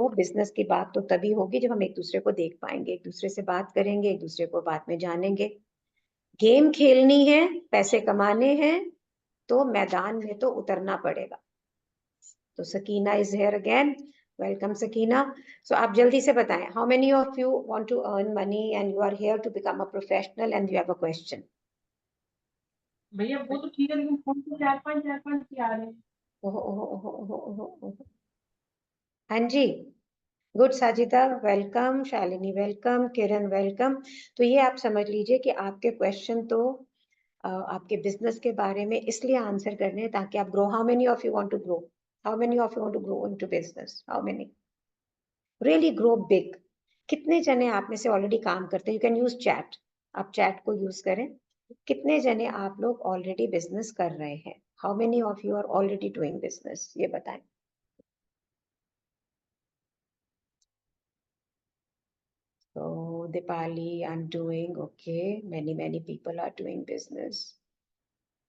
Business की बात तो तभी होगी जब हम एक दूसरे को देख पाएंगे, एक दूसरे से बात करेंगे, एक दूसरे को बात में जानेंगे। गेम खेलनी है, पैसे कमाने हैं, तो मैदान में तो उतरना पड़ेगा। तो Sakina is here again, welcome Sakina. So आप जल्दी से बताएं, how many of you want to earn money and you are here to become a professional and you have a question? भैया वो तो ठीक है, लेकिन फोन तो चार पांच की आ रहे हैं। ओहो ओहो ओहो ओहो ओहो ओहो। हाँ जी, good Sajida welcome, Shalini welcome, Kiran welcome. तो ये आप समझ लीजिए कि आपके क्वेश्चन तो आपके बिजनेस के बारे में इसलिए आंसर करने हैं ताकि आप grow. How many of you want to grow? How many of you want to grow into business? How many really grow big? कितने जने आप में से ऑलरेडी काम करते हैं? यू कैन यूज चैट, आप चैट को यूज करें। कितने जने आप लोग ऑलरेडी बिजनेस कर रहे हैं? How many of you are already doing business, ये बताएं। So Dipali, I'm doing okay. Many people are doing business.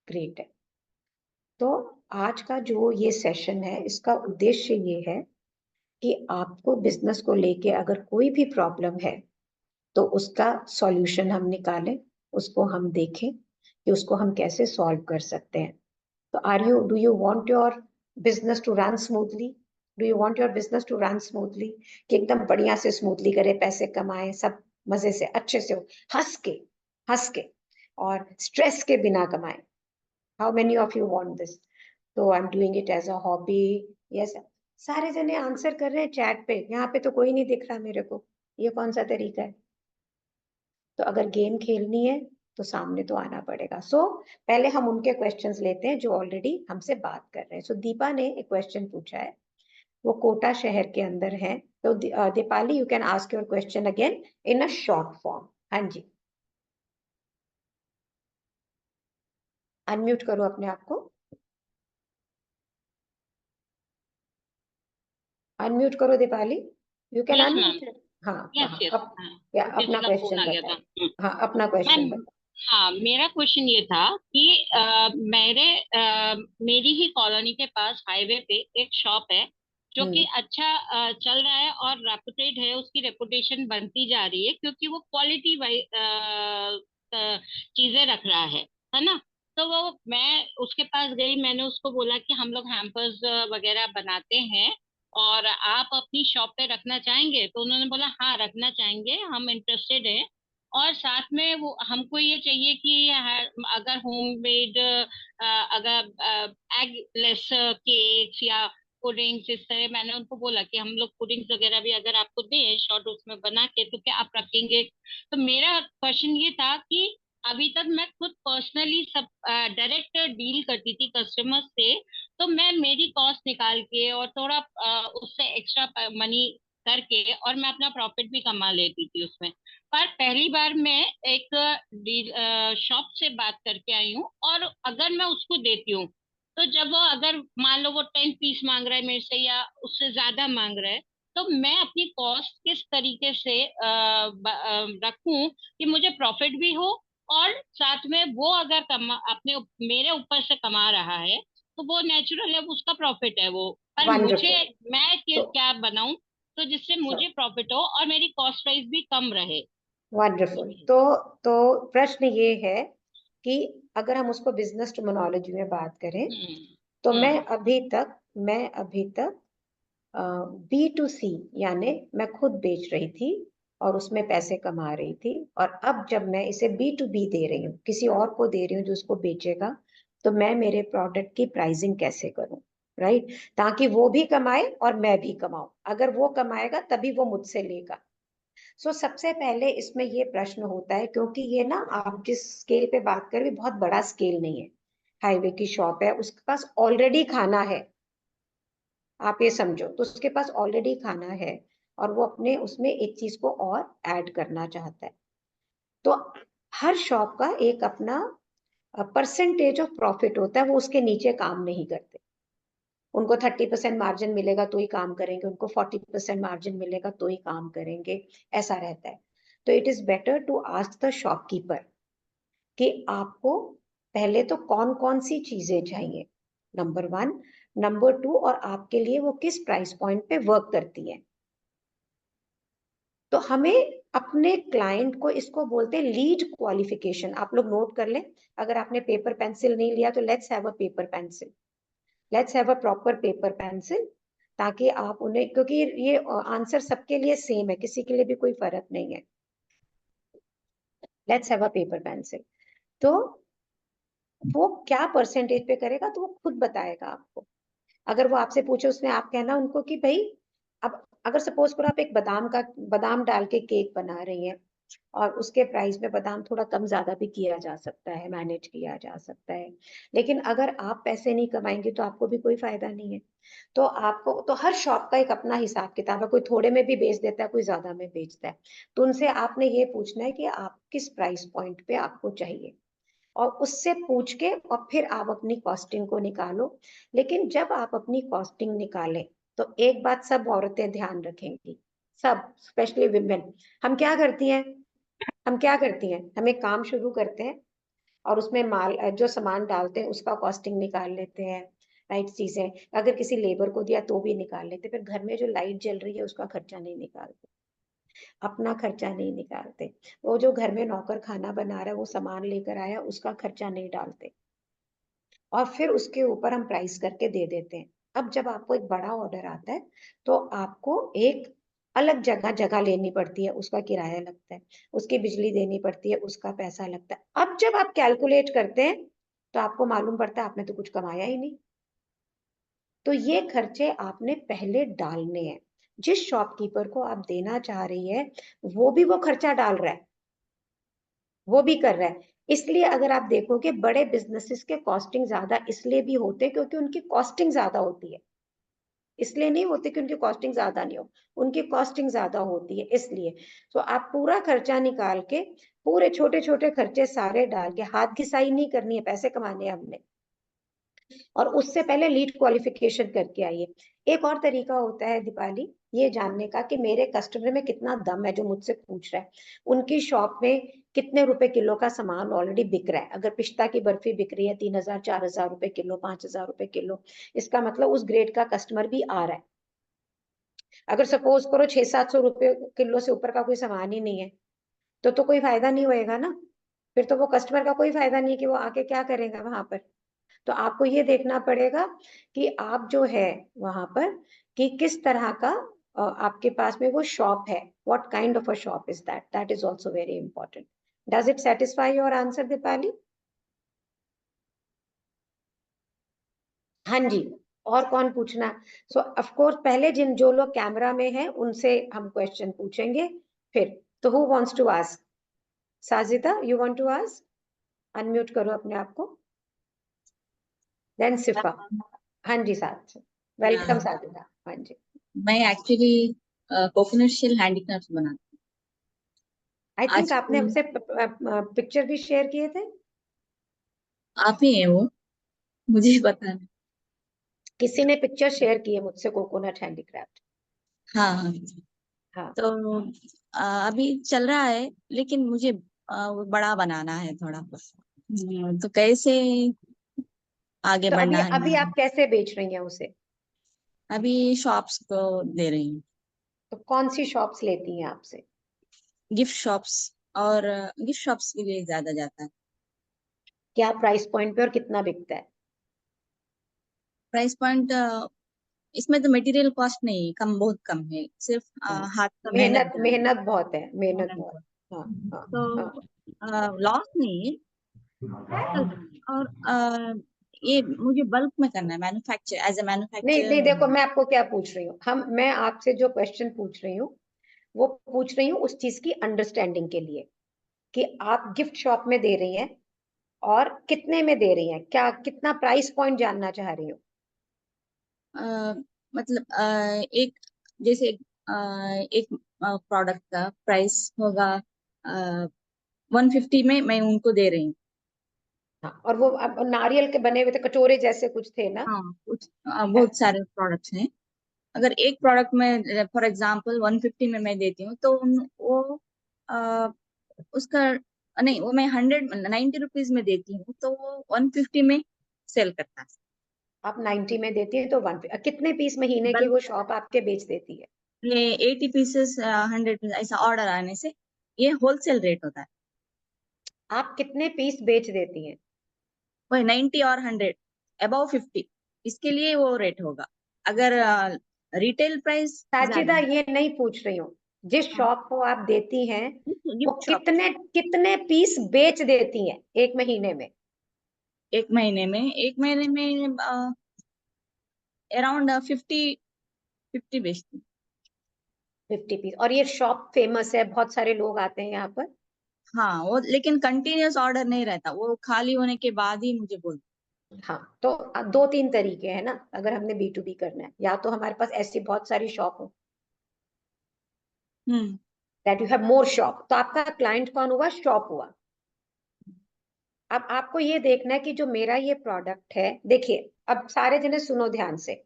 Great है। तो आज का जो ये सेशन है, इसका उद्देश्य ये है कि आपको बिजनेस को लेके अगर कोई भी प्रॉब्लम है तो उसका सॉल्यूशन हम निकालें, उसको हम देखें कि उसको हम कैसे सॉल्व कर सकते हैं। तो do you want your business to run smoothly? Do you want your business to run smoothly, कि एकदम बढ़िया से स्मूथली करे, पैसे कमाए, सब मजे से अच्छे से हो, हंस के और स्ट्रेस के बिना कमाए? How many of you want this? तो I am doing it as a hobby. Yes, सारे जने आंसर कर रहे हैं चैट पे, यहाँ पे तो कोई नहीं दिख रहा मेरे को। ये कौन सा तरीका है? तो अगर गेम खेलनी है तो सामने तो आना पड़ेगा। पहले हम उनके क्वेश्चंस लेते हैं जो ऑलरेडी हमसे बात कर रहे हैं। दीपा ने एक क्वेश्चन पूछा है, वो कोटा शहर के अंदर है। तो Deepali, you can ask your question again in a short form. हाँ जी, अनम्यूट करो अपने आप को, अनम्यूट करो Deepali, you can yes ma'am. Unmute. हाँ यस हाँ, यस। या अपना किसी का फोन क्वेश्चन आ गया था। बताए। हाँ, अपना क्वेश्चन मैम, बताए। हाँ, मेरा क्वेश्चन ये था कि मेरी ही कॉलोनी के पास हाईवे पे एक शॉप है जो कि अच्छा चल रहा है और रेपुटेड है, उसकी रेपुटेशन बनती जा रही है क्योंकि वो क्वालिटी वाइज चीजें रख रहा है ना। तो वो मैं उसके पास गई, मैंने उसको बोला कि हम लोग हैम्पर्स वगैरह बनाते हैं और आप अपनी शॉप पे रखना चाहेंगे? तो उन्होंने बोला हाँ रखना चाहेंगे, हम इंटरेस्टेड हैं। और साथ में वो हमको ये चाहिए कि अगर होममेड, अगर एगलेस केक्स या पुडिंग्स, इस तरह मैंने उनको बोला कि हम लोग पुडिंग्स वगैरह भी अगर आपको दें शॉर्ट उसमें बना के तो क्या आप रखेंगे? तो मेरा क्वेश्चन ये था कि अभी तक मैं खुद पर्सनली सब डायरेक्ट डील करती थी कस्टमर से, तो मैं मेरी कॉस्ट निकाल के और थोड़ा उससे एक्स्ट्रा मनी करके और मैं अपना प्रॉफिट भी कमा लेती थी उसमें। पर पहली बार मैं एक शॉप से बात करके आई हूँ, और अगर मैं उसको देती हूँ तो जब वो अगर मान लो वो 10 पीस मांग रहा है मेरे से या उससे ज्यादा मांग रहा है, तो मैं अपनी कॉस्ट किस तरीके से रखूं कि मुझे प्रॉफिट भी हो, और साथ में वो अगर मेरे ऊपर से कमा रहा है तो वो नेचुरल है, उसका प्रॉफिट है वो। पर मुझे, वंडरफुल। मैं तो क्या बनाऊं तो जिससे मुझे प्रॉफिट हो और मेरी कॉस्ट प्राइस भी कम रहे? वंडरफुल। तो प्रश्न ये है कि अगर हम उसको बिजनेस टर्मिनोलॉजी में बात करें, हम्म। तो हम्म। मैं अभी तक B2C, यानी मैं खुद बेच रही थी और उसमें पैसे कमा रही थी। और अब जब मैं इसे B2B दे रही हूँ, किसी और को दे रही हूँ जो उसको बेचेगा, तो मैं मेरे प्रोडक्ट की प्राइसिंग कैसे करूं, राइट? ताकि वो भी कमाए और मैं भी कमाऊं। अगर वो कमाएगा तभी वो मुझसे लेगा। सबसे पहले इसमें ये प्रश्न होता है, क्योंकि ये ना, आप जिस स्केल पे बात कर रहे हैं बहुत बड़ा स्केल नहीं है। हाईवे की शॉप है, उसके पास ऑलरेडी खाना है, आप ये समझो। तो उसके पास ऑलरेडी खाना है और वो अपने उसमें एक चीज को और ऐड करना चाहता है। तो हर शॉप का एक अपना परसेंटेज ऑफ प्रॉफिट होता है, वो उसके नीचे काम नहीं करते। उनको 30% मार्जिन मिलेगा तो ही काम करेंगे, उनको 40% मार्जिन मिलेगा तो ही काम करेंगे, ऐसा रहता है। तो it is better to ask the shopkeeper कि आपको पहले तो कौन कौन सी चीजें चाहिए, नंबर 1। नंबर 2, और आपके लिए वो किस प्राइस पॉइंट पे वर्क करती है। तो हमें अपने क्लाइंट को, इसको बोलते हैं लीड क्वालिफिकेशन। आप लोग नोट कर लें, अगर आपने पेपर पेंसिल नहीं लिया तो let's have a paper pencil, let's have a proper paper pencil, ताकि आप उन्हें, क्योंकि ये आंसर सबके लिए सेम है, किसी के लिए भी कोई फर्क नहीं है। Let's have a paper pencil. तो वो क्या परसेंटेज पे करेगा तो वो खुद बताएगा आपको। अगर वो आपसे पूछे, उसमें आप कहना उनको कि भाई, अब अगर सपोज करो आप एक बादाम डाल के केक बना रही हैं, और उसके प्राइस में बादाम थोड़ा कम ज्यादा भी किया जा सकता है, मैनेज किया जा सकता है, लेकिन अगर आप पैसे नहीं कमाएंगे तो आपको भी कोई फायदा नहीं है। तो आपको तो हर शॉप का एक अपना हिसाब किताब है, कोई थोड़े में भी बेच देता है, कोई ज्यादा में बेचता है। तो उनसे आपने ये पूछना है कि आप किस प्राइस पॉइंट पे आपको चाहिए, और उससे पूछ के और फिर आप अपनी कॉस्टिंग को निकालो। लेकिन जब आप अपनी कॉस्टिंग निकालें तो एक बात सब औरतें ध्यान रखेंगी, सब स्पेशली विमेन। हम क्या करती हैं, हम क्या करती हैं, हम एक काम शुरू करते हैं और उसमें माल जो सामान डालते हैं उसका कॉस्टिंग निकाल लेते हैं, राइट चीजें, अगर किसी लेबर को दिया तो भी निकाल लेते, फिर घर में जो लाइट जल रही है उसका खर्चा नहीं निकालते, अपना खर्चा नहीं निकालते, वो जो घर में नौकर खाना बना रहा है वो सामान लेकर आया उसका खर्चा नहीं डालते, और फिर उसके ऊपर हम प्राइस करके दे देते हैं। अब जब आपको एक बड़ा ऑर्डर आता है तो आपको एक अलग जगह जगह लेनी पड़ती है, उसका किराया लगता है, उसकी बिजली देनी पड़ती है, उसका पैसा लगता है। अब जब आप कैलकुलेट करते हैं तो आपको मालूम पड़ता है आपने तो कुछ कमाया ही नहीं। तो ये खर्चे आपने पहले डालने हैं। जिस शॉपकीपर को आप देना चाह रही है वो भी वो खर्चा डाल रहा है, वो भी कर रहा है। इसलिए अगर आप देखोगे बड़े बिजनेसेस के कॉस्टिंग ज्यादा इसलिए भी होते हैं क्योंकि उनकी कॉस्टिंग ज्यादा होती है, इसलिए नहीं होती कि उनकी कॉस्टिंग ज्यादा नहीं हो, उनकी कॉस्टिंग ज्यादा होती है इसलिए। तो आप पूरा खर्चा निकाल के, पूरे छोटे छोटे खर्चे सारे डाल के, हाथ घिसाई नहीं करनी है, पैसे कमाने हैं हमने, और उससे पहले लीड क्वालिफिकेशन करके आइए। एक और तरीका होता है दीपाली, ये जानने का कि मेरे कस्टमर में कितना दम है जो मुझसे पूछ रहा है, उनकी शॉप में कितने रुपए किलो का सामान ऑलरेडी बिक रहा है। अगर पिस्ता की बर्फी बिक रही है 3,000 4,000 रुपए किलो, 5,000 रुपए किलो, इसका मतलब उस ग्रेड का कस्टमर भी आ रहा है। अगर सपोज करो 600-700 रुपए किलो से ऊपर का कोई सामान ही नहीं है तो कोई फायदा नहीं होएगा ना, फिर तो वो कस्टमर का कोई फायदा नहीं कि वो आके क्या करेगा वहां पर। तो आपको ये देखना पड़ेगा कि आप जो है वहां पर, कि किस तरह का आपके पास में वो शॉप है, what kind of a shop is that, that is also very important. Does it satisfy your answer Deepali? हाँ जी। और कौन पूछना? सो ऑफ कोर्स पहले जिन जो लोग कैमरा में हैं उनसे हम क्वेश्चन पूछेंगे, फिर तो who wants to ask? Sajida, you want to ask? Unmute करो अपने आप को। देन सिफा। हाँ जी साथ, वेलकम या साजिदा। हाँ जी। मैं एक्चुअली कोकोनट शेल हैंडीक्राफ्ट बनाती आई हूँ थिंक आपने आजकल। हमसे पिक्चर भी शेयर किए थे। आप ही हैं वो, मुझे पता नहीं। किसी ने पिक्चर शेयर किए मुझसे कोकोनट हैंडीक्राफ्ट। हाँ हाँ। हाँ। तो अभी चल रहा है, लेकिन मुझे वो बड़ा बनाना है थोड़ा। तो कैसे आगे तो अभी बढ़ना है? अभी आप कैसे बेच रही हैं उसे? अभी शॉप्स को दे रही हूँ, तो कौन सी शॉप्स लेती हैं आपसे? Gift shops. और गिफ्ट शॉप्स के लिए ज्यादा जाता है। क्या प्राइस पॉइंट पे और कितना बिकता है? प्राइस पॉइंट, इसमें तो मटेरियल कॉस्ट नहीं, कम, बहुत कम है, सिर्फ हाँ। हाथ का मेहनत मेहनत जाना मेहनत बहुत है, मेहनत है। बहुत। हाँ। हाँ। हाँ। तो लॉस नहीं है, चलता है। और ये मुझे बल्क में करना है, मैन्युफैक्चर, एज ए नहीं मैन्युफैक्चरर। नहीं, देखो मैं आपको क्या पूछ रही हूँ, मैं आपसे जो क्वेश्चन पूछ रही हूँ वो पूछ रही हूँ उस चीज की अंडरस्टैंडिंग के लिए, कि आप गिफ्ट शॉप में दे रही हैं और कितने में दे रही हैं, क्या कितना प्राइस पॉइंट जानना चाह रही हूँ। मतलब एक, जैसे एक प्रोडक्ट का प्राइस होगा 150 में मैं उनको दे रही हूँ। हाँ, और वो अब नारियल के बने हुए थे कटोरे जैसे कुछ थे ना? हाँ, कुछ बहुत सारे प्रोडक्ट्स हैं। अगर एक प्रोडक्ट में फॉर एग्जांपल 150 में मैं देती हूँ, तो वो अ, उसका, नहीं, वो मैं 190 रुपीज में देती हूँ, तो वो 150 में सेल करता है। आप 90 में देती है तो 1, कितने पीस महीने की बल्क वो शॉप आपके बेच देती है? ये 80 पीसेस 100 पीस ऐसा ऑर्डर आने से ये होलसेल रेट होता है। आप कितने पीस बेच देती हैं? वही 90 और 100 अबव 50 इसके लिए वो रेट होगा। अगर रिटेल प्राइस साजिदा ज्यादा है। ये नहीं पूछ रही हूँ, जिस हाँ, शॉप को आप देती हैं वो गिफ्ट शॉप कितने कितने पीस बेच देती हैं एक महीने में? एक महीने में अराउंड 50 बेचती। 50 पीस। और ये शॉप फेमस है, बहुत सारे लोग आते हैं यहाँ पर? हाँ, वो लेकिन कंटिन्यूअस ऑर्डर नहीं रहता, वो खाली होने के बाद ही मुझे बोल। हाँ, तो दो तीन तरीके हैं ना, अगर हमने B2B करना है, या तो हमारे पास ऐसी बहुत सारी शॉप हो, hmm. That you have more shop, तो आपका क्लाइंट कौन हुआ? शॉप हुआ। अब आपको ये देखना है कि जो मेरा ये प्रोडक्ट है, देखिए अब सारे जने सुनो ध्यान से,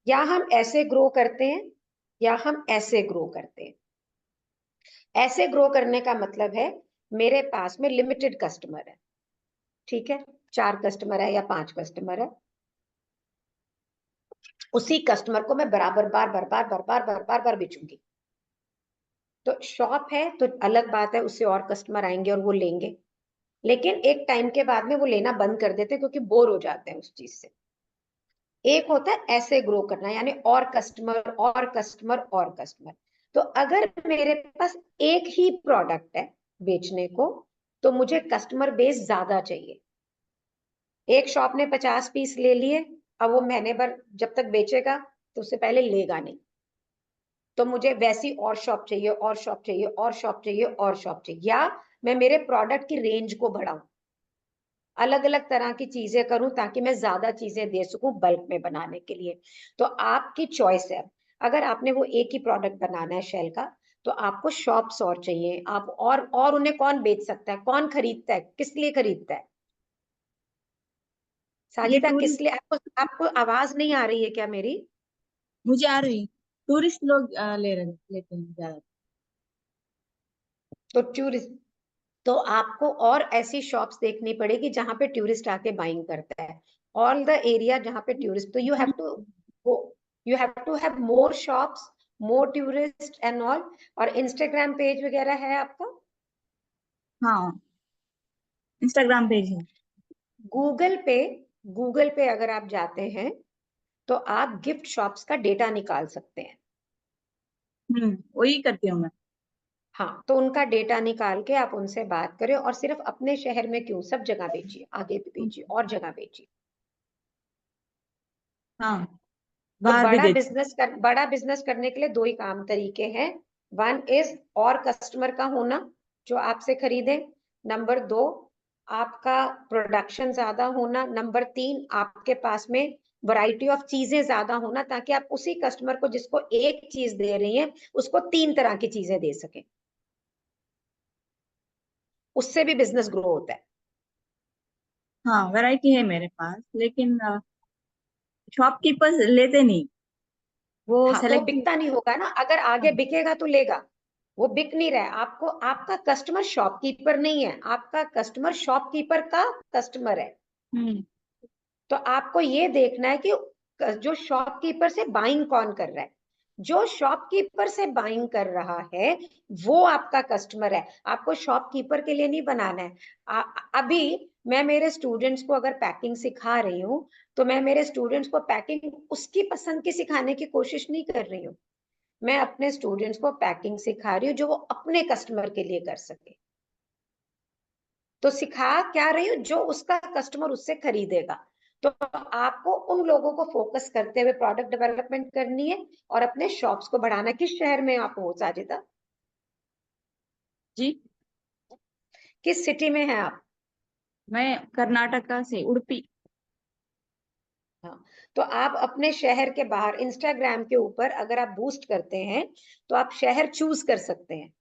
या हम ऐसे ग्रो करते हैं या हम ऐसे ग्रो करते हैं। ऐसे ग्रो करने का मतलब है मेरे पास में लिमिटेड कस्टमर है, ठीक है, 4 कस्टमर है या 5 कस्टमर है, उसी कस्टमर को मैं बराबर बार बेचूंगी। तो शॉप है तो अलग बात है, उससे और कस्टमर आएंगे और वो लेंगे, लेकिन एक टाइम के बाद में वो लेना बंद कर देते हैं क्योंकि बोर हो जाते हैं उस चीज से। एक होता है ऐसे ग्रो करना, यानी और कस्टमर और कस्टमर और कस्टमर। तो अगर मेरे पास एक ही प्रोडक्ट है बेचने को, तो मुझे कस्टमर बेस ज्यादा चाहिए। एक शॉप ने 50 पीस ले लिए, अब वो महीने भर जब तक बेचेगा तो उससे पहले लेगा नहीं, तो मुझे वैसी और शॉप चाहिए और शॉप चाहिए और शॉप चाहिए और शॉप चाहिए, या मैं मेरे प्रोडक्ट की रेंज को बढ़ाऊं, अलग अलग तरह की चीजें करूं ताकि मैं ज्यादा चीजें दे सकूं बल्क में बनाने के लिए। तो आपकी चॉइस है, अगर आपने वो एक ही प्रोडक्ट बनाना है शेल का, तो आपको शॉप्स और चाहिए, आप और उन्हें कौन बेच सकता है, कौन खरीदता है, किस लिए खरीदता है? ये साजिदा किस टूरिस्ट, लिए? आपको आपको आवाज नहीं आ रही है क्या मेरी? मुझे आ रही, टूरिस्ट लोग लेते हैं ज्यादा। तो टूरिस्ट, तो आपको और ऐसी शॉप्स देखनी पड़ेगी जहां पे टूरिस्ट आके बाइंग करता है, ऑल द एरिया जहां पे टूरिस्ट, तो you have to go, you have to have more shops, more tourist and all. और इंस्टाग्राम पेज वगैरह है आपका? हाँ, इंस्टाग्राम पेज है। गूगल पे, गूगल पे अगर आप जाते हैं तो आप गिफ्ट शॉप्स का डेटा निकाल सकते हैं। वही करती हूँ मैं। हाँ, तो उनका डेटा निकाल के आप उनसे बात करें, और सिर्फ अपने शहर में क्यों, सब जगह बेचिए, आगे भी बेचिए और जगह बेचिए। हाँ, तो बाहर भी देती बड़ा बिजनेस करने के लिए दो ही काम तरीके हैं। वन इज और कस्टमर का होना जो आपसे खरीदे, नंबर दो आपका प्रोडक्शन ज्यादा होना, नंबर तीन आपके पास में वैरायटी ऑफ चीजें ज्यादा होना, ताकि आप उसी कस्टमर को जिसको एक चीज दे रही हैं उसको 3 तरह की चीजें दे सकें, उससे भी बिजनेस ग्रो होता है। हाँ, वैरायटी है मेरे पास, लेकिन शॉपकीपर्स लेते नहीं, वो हाँ, तो वो सेलेक्ट। बिकता नहीं होगा ना, अगर आगे बिकेगा तो लेगा, वो बिक नहीं रहा है। आपको, आपका कस्टमर शॉपकीपर नहीं है, आपका कस्टमर शॉपकीपर का कस्टमर है। हम्म। तो आपको ये देखना है कि जो शॉपकीपर से बाइंग कौन कर रहा है, जो शॉपकीपर से बाइंग कर रहा है वो आपका कस्टमर है, आपको शॉपकीपर के लिए नहीं बनाना है। अभी मैं मेरे स्टूडेंट्स को अगर पैकिंग सिखा रही हूँ, तो मैं मेरे स्टूडेंट्स को पैकिंग उसकी पसंद की सिखाने की कोशिश नहीं कर रही हूँ, मैं अपने स्टूडेंट्स को पैकिंग सिखा रही हूँ जो वो अपने कस्टमर के लिए कर सके। तो सिखा क्या रही हूँ, जो उसका कस्टमर उससे खरीदेगा। तो आपको उन लोगों को फोकस करते हुए प्रोडक्ट डेवलपमेंट करनी है और अपने शॉप्स को बढ़ाना। किस शहर में आप हो साजिदा? जी, किस सिटी में है आप? मैं कर्नाटका से उड़पी। हाँ, तो आप अपने शहर के बाहर इंस्टाग्राम के ऊपर अगर आप बूस्ट करते हैं तो आप शहर चूज कर सकते हैं।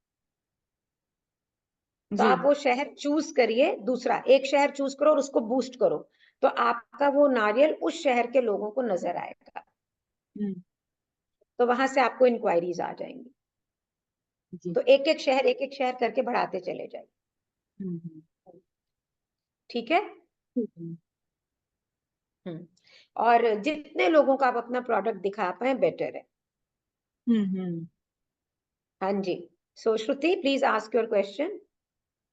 तो जी। आप वो शहर चूज करिए, दूसरा एक शहर चूज करो और उसको बूस्ट करो, तो आपका वो नारियल उस शहर के लोगों को नजर आएगा, हम्म। तो वहां से आपको इंक्वायरीज आ जाएंगी। जी। तो एक एक शहर करके बढ़ाते चले जाइए। हम्म। ठीक है। ठीक है। हम्म। और जितने लोगों को आप अपना प्रोडक्ट दिखा पाए बेटर है। हम्म। हाँ जी, so Shruti please ask your question.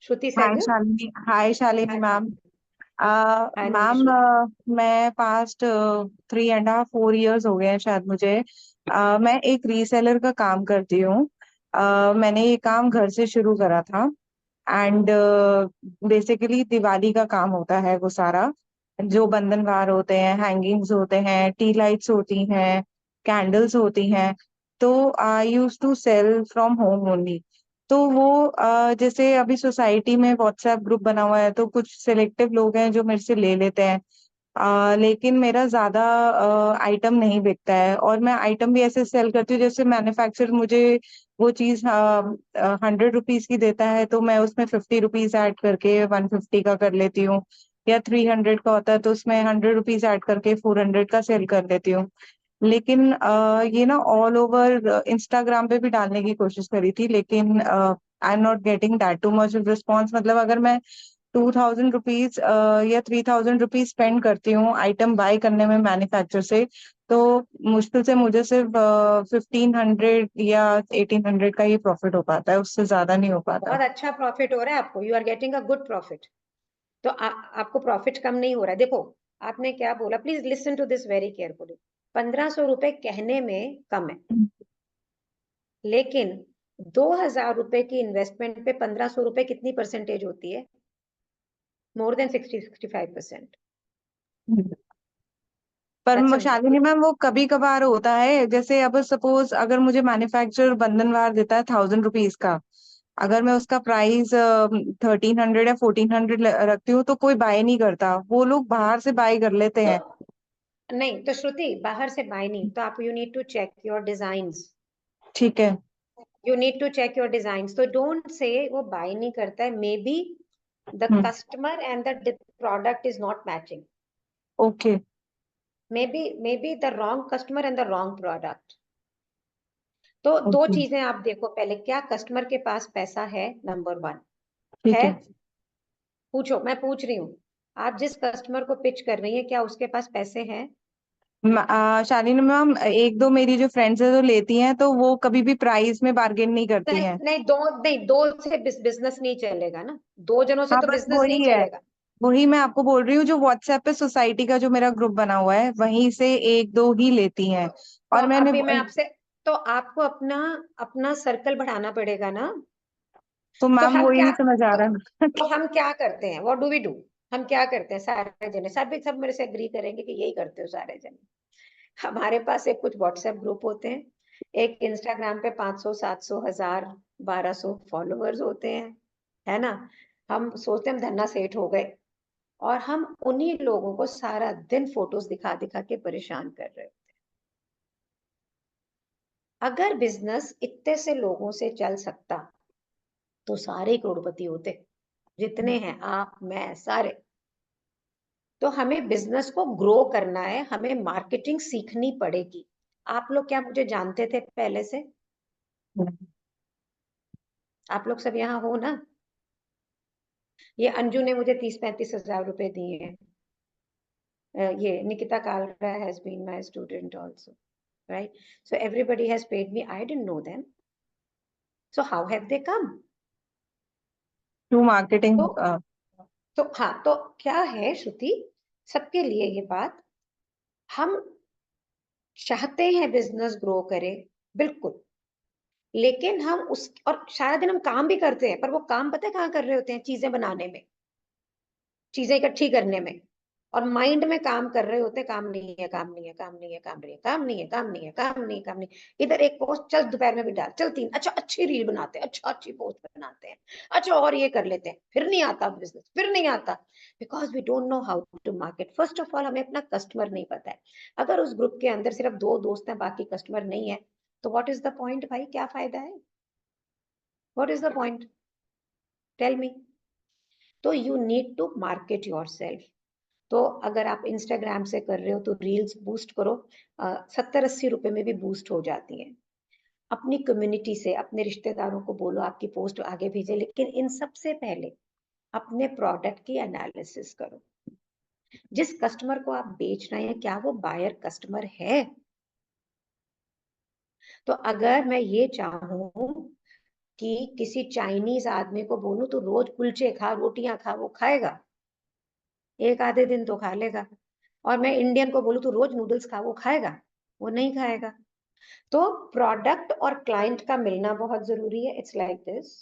Shruti hi Sehgal. Shalini, hi Shalini ma'am. हाँ जी मैम, श्रुति। मैं पास्ट 3.5 4 years हो गए हैं शायद मुझे। मैं एक रीसेलर का काम करती हूँ। मैंने ये काम घर से शुरू करा था। एंड बेसिकली दिवाली का काम होता है वो सारा, जो बंधनवार होते हैं, हैंगिंग्स होते हैं, टी लाइट्स होती हैं, कैंडल्स होती हैं। तो I use to sell from home only. तो वो जैसे अभी सोसाइटी में व्हाट्सएप ग्रुप बना हुआ है, तो कुछ सिलेक्टिव लोग हैं जो मेरे से ले लेते हैं। लेकिन मेरा ज्यादा आइटम नहीं बिकता है, और मैं आइटम भी ऐसे सेल करती हूँ जैसे मैन्युफैक्चर मुझे वो चीज 100 रुपीज की देता है, तो मैं उसमें 50 रुपीज ऐड करके 150 का कर लेती हूँ। या 300 का होता है तो उसमें 100 रुपीज ऐड करके 400 का सेल कर लेती हूँ। लेकिन ये ना ऑल ओवर इंस्टाग्राम पे भी डालने की कोशिश करी थी, लेकिन आई am not getting that too much response. मतलब अगर मैं 2000 रुपीज या 3000 रुपीज स्पेंड करती हूँ आइटम बाय करने में मैन्युफैक्चर से, तो मुश्किल से मुझे सिर्फ 1500 या 1800 का ही प्रॉफिट हो पाता है, उससे ज्यादा नहीं हो पाता। बहुत अच्छा प्रॉफिट हो रहा है आपको, you are getting a good profit. तो आपको प्रॉफिट कम नहीं हो रहा है। देखो आपने क्या बोला, please listen to this very carefully. 1500 रुपए कहने में कम है, लेकिन 2000 रुपए की इन्वेस्टमेंट पे 1500 रुपए कितनी परसेंटेज होती है? More than 60-65%। पर समझे? शालिनी मैम, वो कभी कभार होता है। जैसे अब सपोज अगर मुझे मैन्युफैक्चरर बंधनवार देता है 1000 रुपीज का, अगर मैं उसका प्राइस 1300 या 1400 रखती हूँ, तो कोई बाय नहीं करता, वो लोग बाहर से बाय कर लेते तो हैं। नहीं तो श्रुति, बाहर से बाय नहीं, तो आप you need to check your designs. ठीक है। You need to check your designs. तो डोंट से वो बाय नहीं करता है, maybe the hmm. Customer and the product is not matching. Okay. maybe the wrong customer and the wrong product। तो दो okay. चीजें आप देखो, पहले क्या कस्टमर के पास पैसा है, नंबर 1 ठीक है। है। पूछो, मैं पूछ रही हूँ, आप जिस कस्टमर को पिच कर रही हैं क्या उसके पास पैसे हैं? शालिनी मैम, एक दो मेरी जो फ्रेंड्स है जो लेती हैं, तो वो कभी भी प्राइस में बार्गेन नहीं करती नहीं हैं। नहीं, दो से बिजनेस नहीं चलेगा ना, 2 जनों से हाँ, तो बस बिजनेस नहीं वही है, चलेगा। वही मैं आपको बोल रही हूँ। जो व्हाट्सएप पे सोसाइटी का जो मेरा ग्रुप बना हुआ है, वहीं से एक दो ही लेती हैं। तो और मैंने अभी मैं आपसे, तो आपको अपना अपना सर्कल बढ़ाना पड़ेगा ना। तो तो मैम हम वही क्या, नहीं समझ आ तो, रहा। तो हम क्या करते हैं, व्हाट डू वी डू? हम क्या करते हैं सारे जने, सब मेरे से एग्री करेंगे कि यही करते हो सारे जने। हमारे पास एक कुछ व्हाट्सएप ग्रुप होते हैं, एक इंस्टाग्राम पे 500 700 1000 1200 फॉलोअर्स होते हैं, है ना। हम सोचते हैं हम धन्ना सेठ हो गए, और हम उन्हीं लोगों को सारा दिन फोटोज दिखा दिखा के परेशान कर रहे होते हैं। अगर बिजनेस इतने से लोगों से चल सकता तो सारे करोड़पति होते, जितने हैं आप मैं सारे। तो हमें बिजनेस को ग्रो करना है, हमें मार्केटिंग सीखनी पड़ेगी। आप लोग क्या मुझे जानते थे पहले से? आप लोग सब यहाँ हो ना? ये अंजू ने मुझे 30-35 हजार रुपए दिए हैं। ये Nikita Kalra has been my student also, right? So everybody has paid me, I didn't know them. So how have they come? Through marketing. तो हाँ, तो क्या है श्रुति, सबके लिए ये बात, हम चाहते हैं बिजनेस ग्रो करे, बिल्कुल, लेकिन हम उस, और सारा दिन हम काम भी करते हैं, पर वो काम पता है कहाँ कर रहे होते हैं? चीजें बनाने में, चीजें इकट्ठी करने में, और माइंड में काम कर रहे होते हैं, काम नहीं है, काम नहीं है, काम नहीं है, काम नहीं है, काम नहीं है, काम नहीं है, काम नहीं है, काम नहीं। इधर एक पोस्ट, चल दोपहर में भी डाल, चल 3, अच्छा अच्छी रील बनाते हैं, अच्छा अच्छी पोस्ट बनाते हैं, अच्छा और ये कर लेते हैं, फिर नहीं आता बिजनेस, फिर नहीं आता, because we don't know how to market. First of all हमें अपना कस्टमर नहीं पता है। अगर उस ग्रुप के अंदर सिर्फ 2 दोस्त हैं, बाकी कस्टमर नहीं है, तो व्हाट इज द पॉइंट भाई? क्या फायदा है? What is the point? Tell me. तो you need to market yourself. तो अगर आप इंस्टाग्राम से कर रहे हो तो रील्स बूस्ट करो, 70-80 रुपए में भी बूस्ट हो जाती हैं। अपनी कम्युनिटी से, अपने रिश्तेदारों को बोलो आपकी पोस्ट आगे भेजे, लेकिन इन सबसे पहले अपने प्रोडक्ट की एनालिसिस करो। जिस कस्टमर को आप बेच रहे हैं, क्या वो बायर कस्टमर है? तो अगर मैं ये चाहूं कि किसी चाइनीज आदमी को बोलूं तो रोज कुलचे खा, रोटियां खा, वो खाएगा? एक आधे दिन तो खा लेगा। और मैं इंडियन को बोलूं तो रोज नूडल्स खा, वो खाएगा? वो नहीं खाएगा। तो प्रोडक्ट और क्लाइंट का मिलना बहुत जरूरी है। It's like this,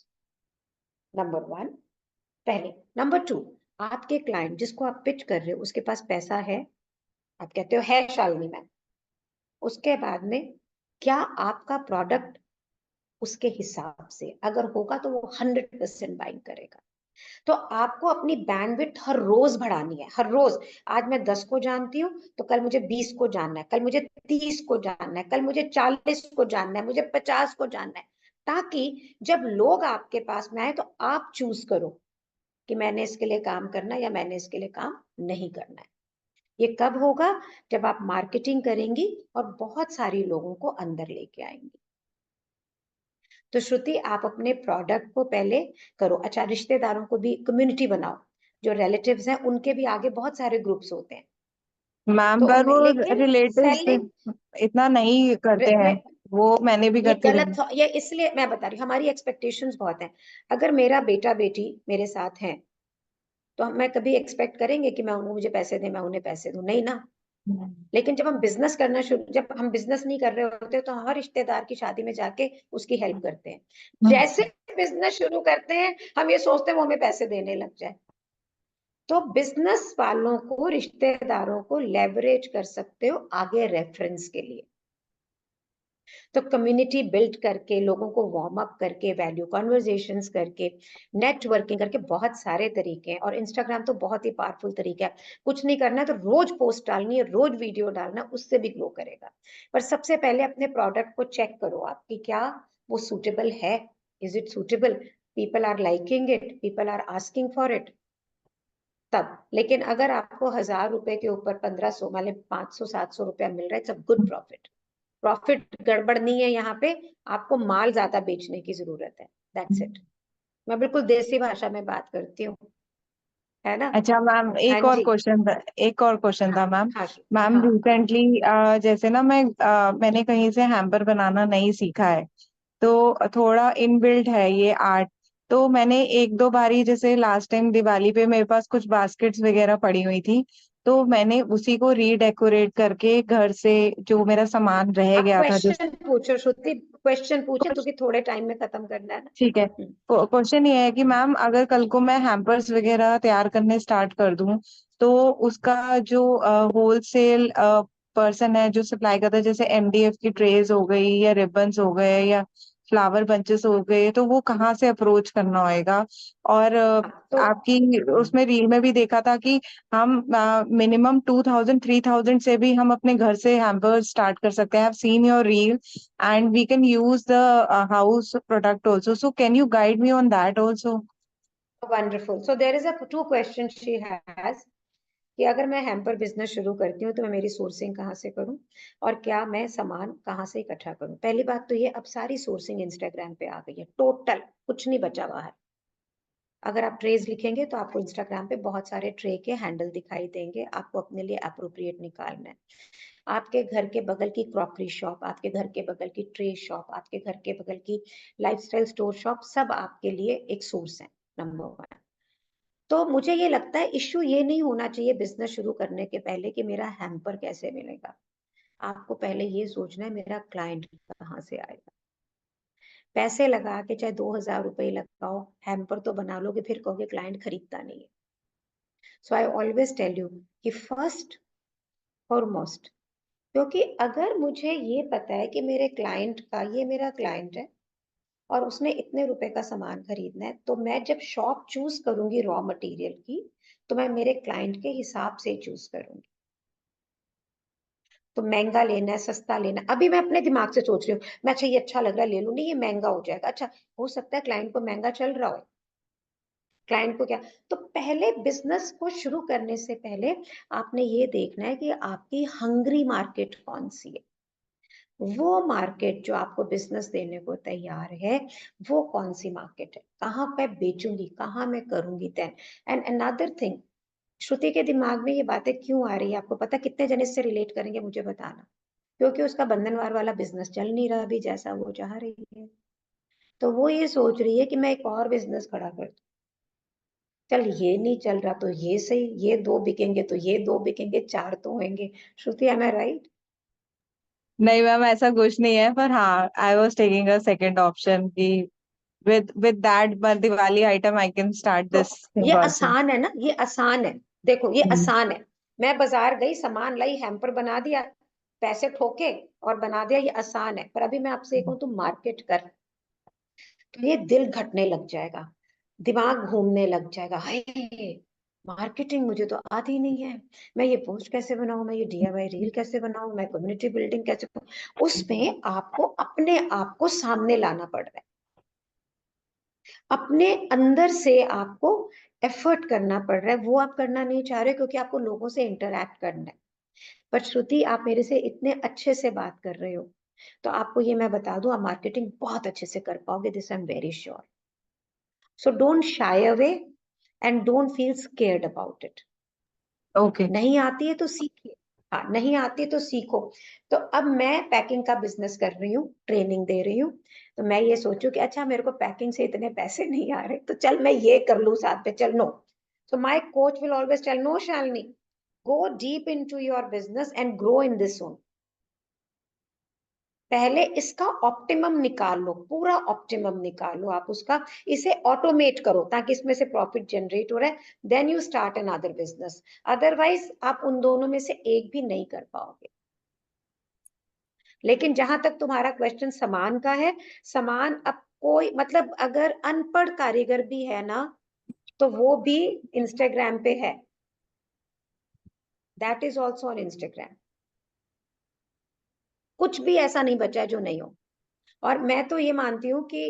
number one, पहले। नंबर टू, आपके क्लाइंट जिसको आप पिच कर रहे हो उसके पास पैसा है? आप कहते हो है शालिनी मैम। उसके बाद में क्या आपका प्रोडक्ट उसके हिसाब से अगर होगा तो वो 100% बाइंग करेगा। तो आपको अपनी बैंडविड्थ हर रोज बढ़ानी है, हर रोज। आज मैं 10 को जानती हूँ तो कल मुझे 20 को जानना है, कल मुझे 30 को जानना है, कल मुझे 40 को जानना है, मुझे 50 को जानना है, ताकि जब लोग आपके पास में आए तो आप चूज करो कि मैंने इसके लिए काम करना है या मैंने इसके लिए काम नहीं करना है। ये कब होगा? जब आप मार्केटिंग करेंगी और बहुत सारी लोगों को अंदर लेके आएंगी। तो श्रुति, आप अपने प्रोडक्ट को पहले करो। अच्छा, रिश्तेदारों को भी कम्युनिटी बनाओ। जो रिलेटिव्स हैं उनके भी आगे बहुत सारे ग्रुप्स होते हैं, मैम तो पर उनमें, वो लेकिन रिलेटिव्स सेलिंग इतना नहीं करते हैं। वो मैंने भी ये करती गलत रही। ये इसलिए मैं बता रही हूँ, हमारी एक्सपेक्टेशंस बहुत हैं। अगर मेरा बेटा बेटी मेरे साथ हैं तो मैं कभी एक्सपेक्ट करेंगे कि मैं उनको, मुझे पैसे दे, मैं उन्हें पैसे दूं? नहीं ना। लेकिन जब हम बिजनेस नहीं कर रहे होते तो हर रिश्तेदार की शादी में जाके उसकी हेल्प करते हैं। जैसे बिजनेस शुरू करते हैं हम ये सोचते हैं वो हमें पैसे देने लग जाए। तो बिजनेस वालों को, रिश्तेदारों को लेवरेज कर सकते हो आगे रेफरेंस के लिए। तो कम्युनिटी बिल्ड करके, लोगों को वार्म अप करके, वैल्यू कॉन्वर्जेशंस करके, नेटवर्किंग करके, बहुत सारे तरीके हैं। और इंस्टाग्राम तो बहुत ही पावरफुल तरीका है। कुछ नहीं करना है तो रोज पोस्ट डालनी है, रोज वीडियो डालना, उससे भी ग्रो करेगा। पर सबसे पहले अपने प्रोडक्ट को चेक करो आपकी क्या वो सूटेबल है। Is it suitable? People are liking it, people are asking for it, तब। लेकिन अगर आपको 1000 रुपए के ऊपर 1500, मान 500-700 रुपया मिल रहा है, it's a good profit. Profit गड़बड़ नहीं है यहाँ पे। आपको माल ज्यादा बेचने की जरूरत है, दैट्स इट। मैं बिल्कुल देसी भाषा में बात करती हूँ, है ना। अच्छा मैम, हाँ जी। एक और क्वेश्चन हाँ था मैम। हाँ मैम हाँ हाँ। रिसेंटली जैसे ना मैंने कहीं से हैम्पर बनाना नहीं सीखा है, तो थोड़ा इनबिल्ट है ये आर्ट। तो मैंने एक दो बारी, जैसे लास्ट टाइम दिवाली पे मेरे पास कुछ बास्केट्स वगैरह पड़ी हुई थी, तो मैंने उसी को रीडेकोरेट करके घर से जो मेरा सामान रह आप गया था जो। क्वेश्चन पूछो श्रुति, क्वेश्चन पूछे, क्योंकि थोड़े टाइम में खत्म करना है ना। ठीक है। हम्म। क्वेश्चन ये है कि मैम अगर कल को मैं हैम्पर्स वगैरह तैयार करने स्टार्ट कर दूं, तो उसका जो होलसेल पर्सन है जो सप्लाई करता है, जैसे एमडीएफ की ट्रेज हो गई या रिबन्स हो गए या फ्लावर बंचेस हो गए, तो वो कहाँ से अप्रोच करना होएगा? और तो आपकी उसमें रील में भी देखा था कि हम मिनिमम 2000-3000 से भी हम अपने घर से हैम्पर स्टार्ट कर सकते हैं। I have seen your reel and we can use the house product also. So can you guide me on that also? Wonderful. So there is a two question she has, कि अगर मैं hamper business शुरू करती हूँ तो मैं मेरी sourcing कहाँ से करूँ, और क्या मैं सामान कहाँ से इकट्ठा करूँ। पहली बात तो ये, अब सारी सोर्सिंग इंस्टाग्राम पे आ गई है, टोटल कुछ नहीं बचा हुआ है। अगर आप ट्रेज लिखेंगे तो आपको इंस्टाग्राम पे बहुत सारे ट्रे के हैंडल दिखाई देंगे, आपको अपने लिए अप्रोप्रिएट निकालना है। आपके घर के बगल की क्रॉकरी शॉप, आपके घर के बगल की ट्रे शॉप, आपके घर के बगल की लाइफस्टाइल स्टोर शॉप, सब आपके लिए एक सोर्स है, नंबर वन। तो मुझे ये लगता है इश्यू ये नहीं होना चाहिए बिजनेस शुरू करने के पहले कि मेरा हैम्पर कैसे मिलेगा। आपको पहले ये सोचना है मेरा क्लाइंट कहाँ से आएगा। पैसे लगा के चाहे 2000 रुपए लगाओ, हैम्पर तो बना लोगे, फिर कहोगे क्लाइंट खरीदता नहीं है। सो आई ऑलवेज टेल यू कि फर्स्ट फॉरमोस्ट, क्योंकि अगर मुझे ये पता है कि मेरे क्लाइंट का, ये मेरा क्लाइंट है और उसने इतने रुपए का सामान खरीदना है, तो मैं जब शॉप चूज करूंगी रॉ मटेरियल की, तो मैं मेरे क्लाइंट के हिसाब से चूज करूंगी। तो महंगा लेना है, सस्ता लेना है, अभी मैं अपने दिमाग से सोच रही हूँ मैं, अच्छा ये अच्छा लग रहा है ले लूं, नहीं ये महंगा हो जाएगा। अच्छा, हो सकता है क्लाइंट को महंगा चल रहा हो, क्लाइंट को क्या। तो पहले बिजनेस को शुरू करने से पहले आपने ये देखना है कि आपकी हंग्री मार्केट कौन सी है। वो मार्केट जो आपको बिजनेस देने को तैयार है, वो कौन सी मार्केट है, कहाँ पे बेचूंगी, कहाँ मैं करूंगी। देन एंड अनदर थिंग, श्रुति के दिमाग में ये बातें क्यों आ रही है आपको पता? कितने जने इससे रिलेट करेंगे मुझे बताना। क्योंकि उसका बंधनवार वाला बिजनेस चल नहीं रहा अभी जैसा वो चाह रही है। तो वो ये सोच रही है कि मैं एक और बिजनेस खड़ा कर दूं। चल ये नहीं चल रहा तो ये सही, ये 2 बिकेंगे तो ये 2 बिकेंगे, 4 तो होंगे। श्रुति, एम आई राइट? नहीं मैम, ऐसा कुछ नहीं है, पर हाँ, I was taking a second option कि with that but Diwali item I can start तो this thing ये also. आसान है ना, ये आसान है। देखो ये आसान है। मैं बाजार गई, सामान लाई, हैम्पर बना दिया, पैसे ठोके और बना दिया, ये आसान है। पर अभी मैं आपसे कहूं तुम मार्केट कर, तो ये दिल घटने लग जाएगा, दिमाग घूमने लग जाएगा। हाय, मार्केटिंग मुझे तो आती नहीं है, मैं ये पोस्ट कैसे बनाऊं, मैं ये DIY रील कैसे बनाऊं, मैं कम्युनिटी बिल्डिंग कैसे करूं। उसमें आपको अपने आप को सामने लाना पड़ रहा है, अपने अंदर से आपको एफर्ट करना पड़ रहा है। वो आप करना नहीं चाह रहे क्योंकि आपको लोगों से इंटरैक्ट करना है। पर श्रुति, आप मेरे से इतने अच्छे से बात कर रहे हो, तो आपको ये मैं बता दूं, आप मार्केटिंग बहुत अच्छे से कर पाओगे, this I am very sure. So don't shy away and don't feel scared about it. Okay. नहीं आती है तो सीखिए। हाँ, नहीं आती है तो सीखो। तो अब मैं पैकिंग का बिजनेस कर रही हूँ, ट्रेनिंग दे रही हूँ। तो मैं ये सोचूं कि अच्छा मेरे को पैकिंग से इतने पैसे नहीं आ रहे, तो चल मैं ये कर लूं साथ में, चल नो। So my coach will always tell, no Shalini, go deep into your business and grow in this one. पहले इसका ऑप्टिमम निकाल लो, पूरा ऑप्टिमम निकालो आप उसका, इसे ऑटोमेट करो ताकि इसमें से प्रॉफिट जनरेट हो रहा है, then you start another business. Otherwise आप उन दोनों में से एक भी नहीं कर पाओगे। लेकिन जहां तक तुम्हारा क्वेश्चन सामान का है, सामान अब कोई मतलब अगर अनपढ़ कारीगर भी है ना, तो वो भी इंस्टाग्राम पे है, that is also on Instagram. कुछ भी ऐसा नहीं बचा है जो नहीं हो। और मैं तो ये मानती हूँ कि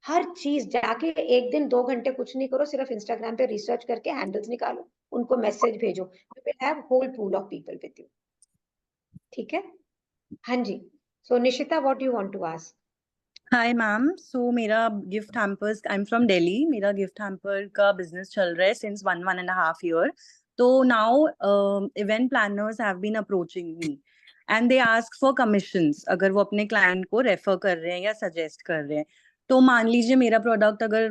हर चीज जाके 1 दिन 2 घंटे कुछ नहीं करो, सिर्फ इंस्टाग्राम पे रिसर्च करके हैंडल्स निकालो, उनको मैसेज भेजो, you will have whole pool of people with you. ठीक है? हाँ जी। So Nishita, what you want to ask? Hi ma'am, so मेरा gift hampers, I am from Delhi, मेरा गिफ्ट हैम्पर का बिजनेस चल रहा है सिंस 1.5 year. तो now event planners have been approaching me and they ask for commissions अगर वो अपने क्लाइंट को रेफर कर रहे हैं या सजेस्ट कर रहे हैं। तो मान लीजिए मेरा प्रोडक्ट अगर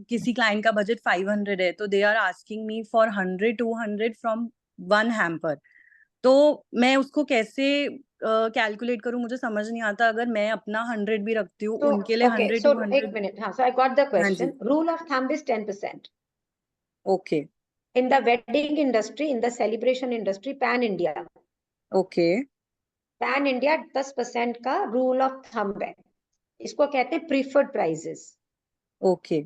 किसी क्लाइंट का बजट 500 है, तो they are asking me for 100-200 from one hamper. तो मैं उसको कैसे कैलकुलेट करूं, मुझे समझ नहीं आता। अगर मैं अपना 100 भी रखती हूँ, So, उनके लिए okay, 100 so 200। एक मिनट, हाँ, so I got the हाँ question. जी, Rule of thumb is 10%. Okay In the wedding industry, in the celebration industry, pan India, okay pan India 10% का रूल ऑफ थंब है। इसको कहते हैं preferred prices. Okay,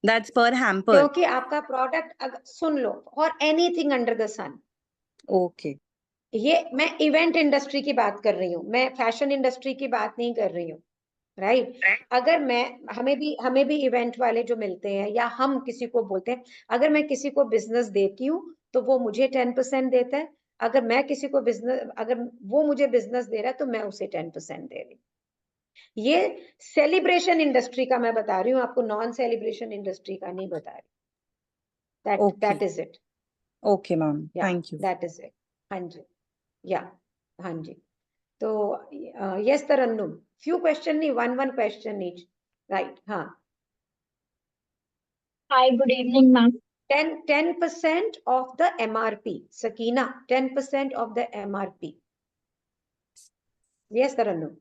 that's per hamper. क्योंकि आपका प्रोडक्ट, अगर सुन लो, और anything under the sun, okay ये मैं इवेंट इंडस्ट्री की बात कर रही हूँ, मैं फैशन इंडस्ट्री की बात नहीं कर रही हूँ। राइट? अगर मैं, हमें भी इवेंट वाले जो मिलते हैं या हम किसी को बोलते हैं, अगर मैं किसी को बिजनेस देती हूँ तो वो मुझे 10% देता है। अगर मैं किसी को बिजनेस, अगर वो मुझे बिजनेस दे रहा है तो मैं उसे 10% दे रही हूँ। ये सेलिब्रेशन इंडस्ट्री का मैं बता रही हूँ आपको, नॉन सेलिब्रेशन इंडस्ट्री का नहीं बता रही। Okay that is it. Okay ma'am, yeah thank you. That is it. हाँ जी। या हाँ जी। तो यस तरन्नुम, फ्यू क्वेश्चन नहीं, वन क्वेश्चन ईच। राइट? हाँ। Hi, good evening, ma'am. 10% of the MRP, Sakina, 10% of the MRP. Yes, Tarannum.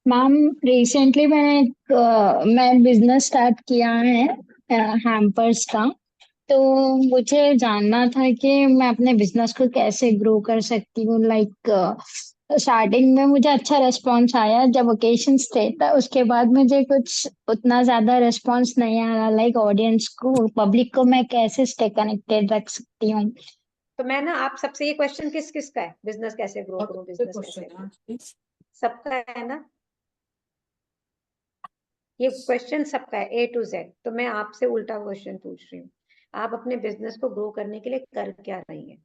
Ma'am recently मैं business start किया है हैम्पर्स का। तो मुझे जानना था कि मैं अपने बिजनेस को कैसे ग्रो कर सकती हूँ। लाइक स्टार्टिंग में मुझे अच्छा रेस्पॉन्स आया जब ओकेशंस थे, था उसके बाद मुझे कुछ उतना ज्यादा रेस्पॉन्स नहीं आ रहा। लाइक ऑडियंस को, पब्लिक को मैं कैसे स्टे कनेक्टेड रख सकती हूँ। तो मैं ना, आप सबसे ये क्वेश्चन किस किस का है? बिजनेस कैसे ग्रो करूं, बिजनेस कैसे ग्रो, सबका है ना? ये क्वेश्चन सबका है, A to Z। तो मैं आपसे उल्टा क्वेश्चन पूछ रही हूँ, आप अपने बिजनेस को ग्रो करने के लिए कर क्या रही हैं?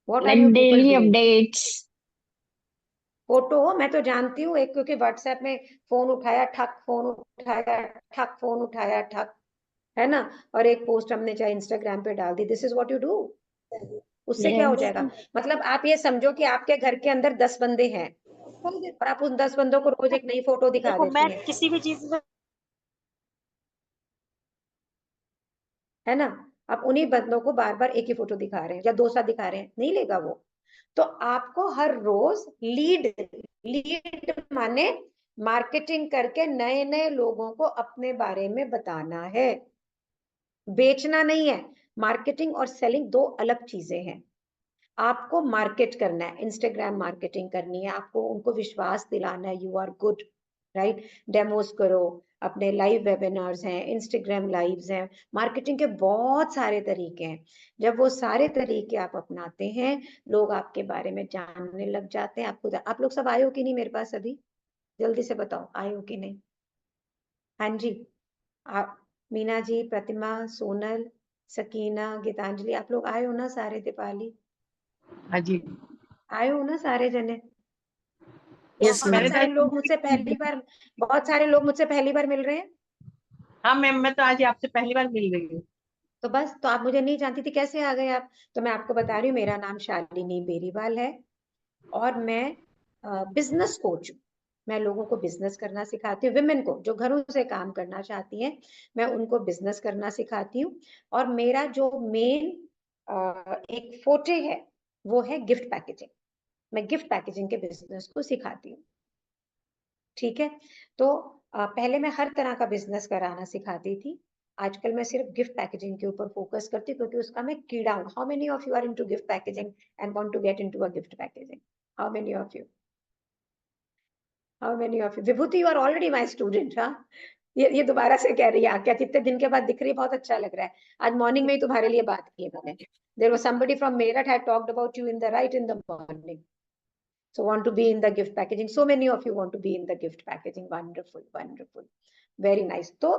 What are you like people daily doing? Updates. Photo, मैं तो जानती हूँ एक, क्योंकि व्हाट्सएप में फोन उठाया ठक, फोन उठाया ठक, फोन उठाया ठक, है ना? और एक पोस्ट हमने चाहे इंस्टाग्राम पे डाल दी, this is what you do. उससे क्या हो Yes. जाएगा? मतलब आप ये समझो कि आपके घर के अंदर 10 बंदे हैं और आप उन 10 बंदों को रोज एक नई फोटो दिखा देखो मैं देती हैं, किसी भी चीज में है ना? आप उन्हीं बंदों को बार बार एक ही फोटो दिखा रहे हैं या 2 साथ दिखा रहे हैं, नहीं लेगा वो। तो आपको हर रोज लीड माने मार्केटिंग करके नए नए लोगों को अपने बारे में बताना है, बेचना नहीं है। मार्केटिंग और सेलिंग 2 अलग चीजें हैं। आपको मार्केट करना है, इंस्टाग्राम मार्केटिंग करनी है, आपको उनको विश्वास दिलाना है you are good, right? Demos करो, अपने लाइव वेबिनार्स हैं, इंस्टाग्राम लाइव्स हैं, मार्केटिंग के बहुत सारे तरीके हैं। जब वो सारे तरीके आप अपनाते हैं, लोग आपके बारे में जानने लग जाते हैं। आप लोग सब आए हो कि नहीं मेरे पास अभी? जल्दी से बताओ, आए हो कि नहीं? हाँ जी, आप मीना जी, प्रतिमा, सोनल, सकीना, गीतांजलि, आप लोग आए हो ना सारे? दीपाली, हाँ जी। आए हो ना सारे जने? यस बहुत मैम। सारे लोग मुझसे पहली बार, बहुत सारे लोग मुझसे पहली बार मिल रहे हैं। हाँ मैम, मैं तो आज आपसे पहली बार मिल रही हूँ। तो बस, तो आप मुझे नहीं जानती थी, कैसे आ गए आप? तो मैं आपको बता रही हूँ, मेरा नाम शालिनी बेरीवाल है और मैं बिजनेस कोच हूँ। मैं लोगों को बिजनेस करना सिखाती हूँ, विमेन को जो घरों से काम करना चाहती हैं, मैं उनको बिजनेस करना सिखाती हूँ। और मेरा जो मेन एक फोटे है वो है गिफ्ट पैकेजिंग। मैं गिफ्ट पैकेजिंग के बिजनेस को सिखाती हूँ, ठीक है? तो पहले मैं हर तरह का बिजनेस कराना सिखाती थी, आजकल मैं सिर्फ गिफ्ट पैकेजिंग के ऊपर फोकस करती हूँ क्योंकि उसका मैं कीड़ा हूँ। How many of you are into gift packaging and want to get into a gift packaging? How many of you? How many of you? Vibhuti, you are already my student. हाँ, ये दोबारा से कह रही है, क्या कितने दिन के बाद दिख रही है, बहुत अच्छा लग रहा है। आज मॉर्निंग में ही तुम्हारे लिए बात की है मैंने। There was somebody from Meerut had talked about you in the right in the morning. So want to be in the gift packaging. So many of you want to be in the gift packaging. Wonderful, wonderful. Very nice. तो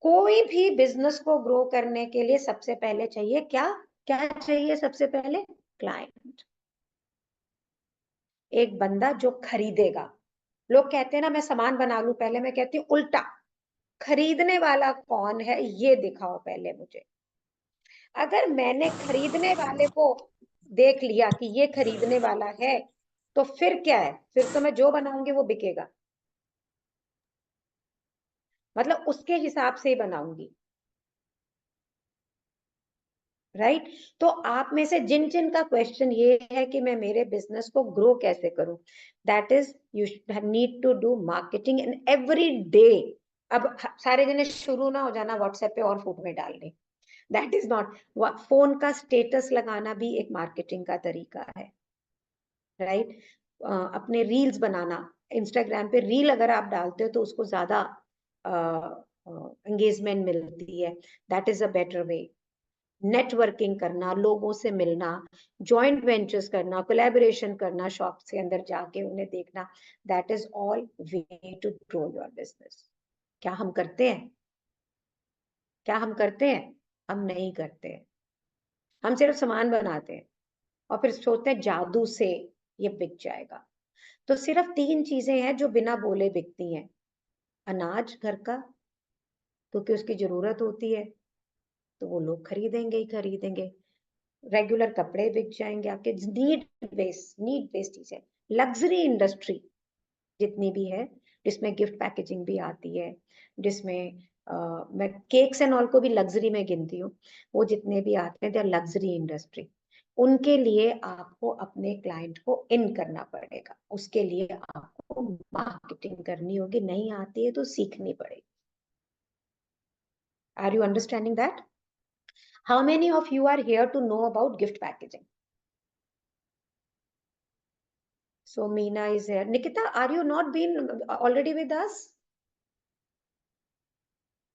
कोई भी business को grow करने के लिए सबसे पहले चाहिए क्या? क्या चाहिए सबसे पहले? क्लाइंट, एक बंदा जो खरीदेगा। लोग कहते हैं ना मैं सामान बना लूं, पहले मैं कहती हूँ उल्टा, खरीदने वाला कौन है ये दिखाओ पहले मुझे। अगर मैंने खरीदने वाले को देख लिया कि ये खरीदने वाला है, तो फिर क्या है? फिर तो मैं जो बनाऊंगी वो बिकेगा, मतलब उसके हिसाब से ही बनाऊंगी, राइट? तो आप में से जिन जिन का क्वेश्चन ये है कि मैं मेरे बिजनेस को ग्रो कैसे करूं, that is you need to do marketing in every day. अब सारे जने शुरू ना हो जाना व्हाट्सएप पे और फोटो में डालने, दैट इज नॉट। फोन का स्टेटस लगाना भी एक मार्केटिंग का तरीका है, राइट? अपने रील्स बनाना, इंस्टाग्राम पे रील अगर आप डालते हो तो उसको ज्यादा एंगेजमेंट मिलती है, that is a better way. Networking करना, लोगों से मिलना, जॉइंट वेंचर्स करना, कोलैबोरेशन करना, शॉप से अंदर जाके उन्हें देखना, that is all way to grow your business. क्या हम करते हैं? क्या हम करते हैं? हम नहीं करते हैं। हम सिर्फ सामान बनाते हैं और फिर सोचते हैं जादू से ये बिक जाएगा। तो सिर्फ 3 चीजें हैं जो बिना बोले बिकती हैं। अनाज घर का, क्योंकि उसकी जरूरत होती है तो वो लोग खरीदेंगे ही खरीदेंगे। रेगुलर कपड़े बिक जाएंगे आपके, नीड बेस्ड चीजें। लग्जरी इंडस्ट्री जितनी भी है, जिसमें गिफ्ट पैकेजिंग भी आती है, जिसमें मैं केक्स एंड ऑल को भी लग्जरी में गिनती हूँ, वो जितने भी आते हैं दे आर लग्जरी इंडस्ट्री। उनके लिए आपको अपने क्लाइंट को इन करना पड़ेगा, उसके लिए आपको मार्केटिंग करनी होगी, नहीं आती है तो सीखनी पड़ेगी। Are you understanding that? How many of you are here to know about gift packaging? So Meena is here. Nikita, are you not been already with us?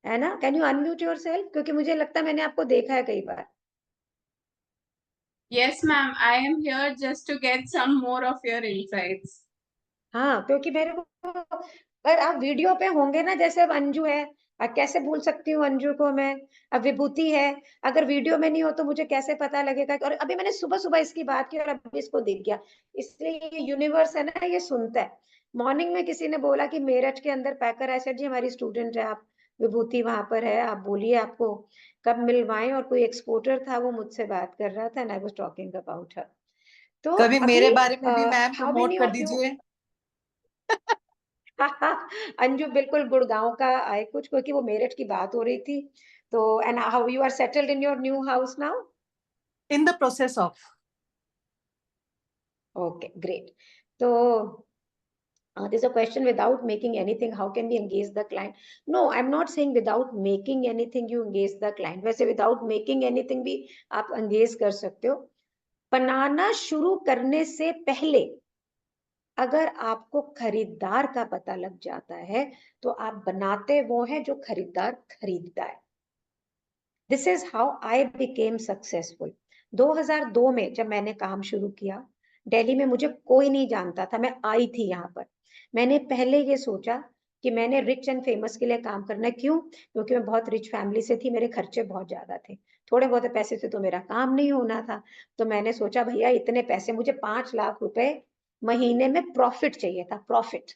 है ना? Can you unmute yourself? क्योंकि मुझे लगता है मैंने आपको देखा है कई बार। Yes, ma'am. I am here just to get some more of your insights. हाँ, क्योंकि मेरे को, अगर आप वीडियो पे होंगे ना, जैसे अब अंजू है, कैसे भूल सकती हूँ अंजू को मैं? अब विभूति है, अगर वीडियो में नहीं हो तो मुझे कैसे पता लगेगा? और अभी मैंने सुबह सुबह इसकी बात की और अभी इसको दिख गया, इसलिए ये यूनिवर्स है ना, ये सुनता है। मॉर्निंग में किसी ने बोला कि मेरठ के अंदर पैकर एसिड जी हमारी स्टूडेंट है, आप विभूति वहां पर है, आप बोलिए आपको कब मिलवाएं। और कोई एक्सपोर्टर था, वो मुझसे बात कर रहा था, and I was talking about her. तो कभी अभी मेरे बारे में भी मैम हाउ प्रमोट मेनी कर ऑफ यू दीजिए। अंजू बिल्कुल गुड़गांव का आए कुछ, क्योंकि वो मेरठ की बात हो रही थी। तो and how you are settled in your new house now? In the process of. Okay, great. तो there's a question, without making anything, how can we engage the client? No, I'm not saying without making anything you engage the client. वैसे without making anything भी आप engage कर सकते हो। बनाना शुरू करने से पहले अगर आपको खरीदार का पता लग जाता है, तो आप बनाते वो हैं जो खरीदार खरीदता है। This is how I became successful. 2002 में जब मैंने काम शुरू किया, दिल्ली में मुझे कोई नहीं जानता था, मैं आई थी यहाँ पर। मैंने पहले ये सोचा कि मैंने रिच एंड फेमस के लिए काम करना है। क्यों? क्योंकि मैं बहुत रिच फैमिली से थी, मेरे खर्चे बहुत ज्यादा थे, थोड़े बहुत पैसे से तो मेरा काम नहीं होना था। तो मैंने सोचा भैया इतने पैसे, मुझे 5 लाख रुपए महीने में प्रॉफिट चाहिए था, प्रॉफिट।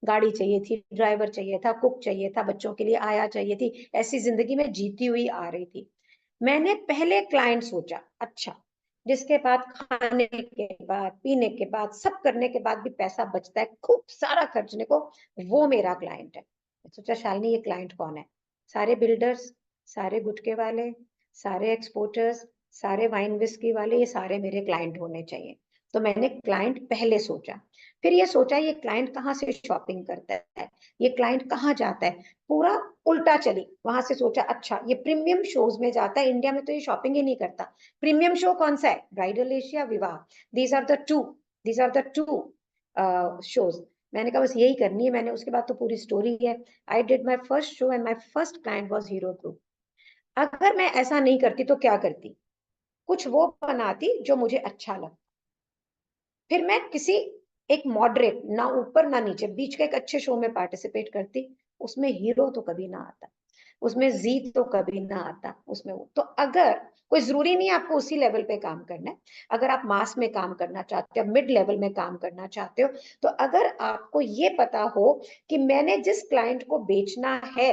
गाड़ी चाहिए थी, ड्राइवर चाहिए था, कुक चाहिए था, बच्चों के लिए आया चाहिए थी, ऐसी जिंदगी में जीती हुई आ रही थी। मैंने पहले क्लाइंट सोचा, अच्छा, जिसके बाद खाने के बाद, पीने के बाद, सब करने के बाद भी पैसा बचता है खूब सारा खर्चने को, वो मेरा क्लाइंट है। सोचा शालिनी ये क्लाइंट कौन है? सारे बिल्डर्स, सारे गुटके वाले, सारे एक्सपोर्टर्स, सारे वाइन विस्की वाले, ये सारे मेरे क्लाइंट होने चाहिए। तो मैंने क्लाइंट पहले सोचा। फिर ये सोचा ये क्लाइंट कहाँ से शॉपिंग करता है, ये क्लाइंट कहाँ जाता है, पूरा उल्टा चली। वहां से सोचा अच्छा ये प्रीमियम शोज में जाता है, इंडिया में तो ये शॉपिंग ही नहीं करता। प्रीमियम शो कौन सा है? Bridal Asia, Vivah. These are the two shows. मैंने कहा बस यही करनी है मैंने, उसके बाद तो पूरी स्टोरी है। I did my first show and my first client was hero group. अगर मैं ऐसा नहीं करती तो क्या करती? कुछ वो बनाती जो मुझे अच्छा लगता। फिर मैं किसी एक मॉडरेट, ना ऊपर ना नीचे, बीच के एक अच्छे शो में पार्टिसिपेट करती। उसमें हीरो तो कभी ना आता, उसमें जीत तो कभी ना आता उसमें। वो तो अगर कोई जरूरी नहीं आपको उसी लेवल पे काम करना है, अगर आप मास में काम करना चाहते हो, मिड लेवल में काम करना चाहते हो, तो अगर आपको ये पता हो कि मैंने जिस क्लाइंट को बेचना है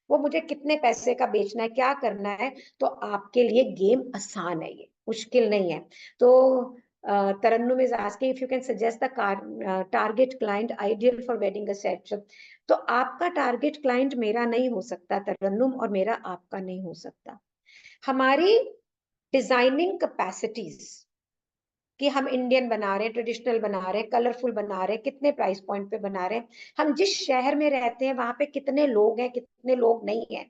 वो मुझे कितने पैसे का बेचना है, क्या करना है, तो आपके लिए गेम आसान है, ये मुश्किल नहीं है। तो Tarannum is asking if you can suggest the target client ideal for wedding reception. तो आपका टारगेट क्लाइंट मेरा नहीं हो सकता तरन्नुम, और मेरा आपका नहीं हो सकता। हमारी डिजाइनिंग कैपेसिटीज कि हम इंडियन बना रहे हैं, ट्रेडिशनल बना रहे हैं, कलरफुल बना रहे हैं, कितने प्राइस पॉइंट पे बना रहे हैं, हम जिस शहर में रहते हैं वहां पे कितने लोग हैं, कितने लोग नहीं हैं,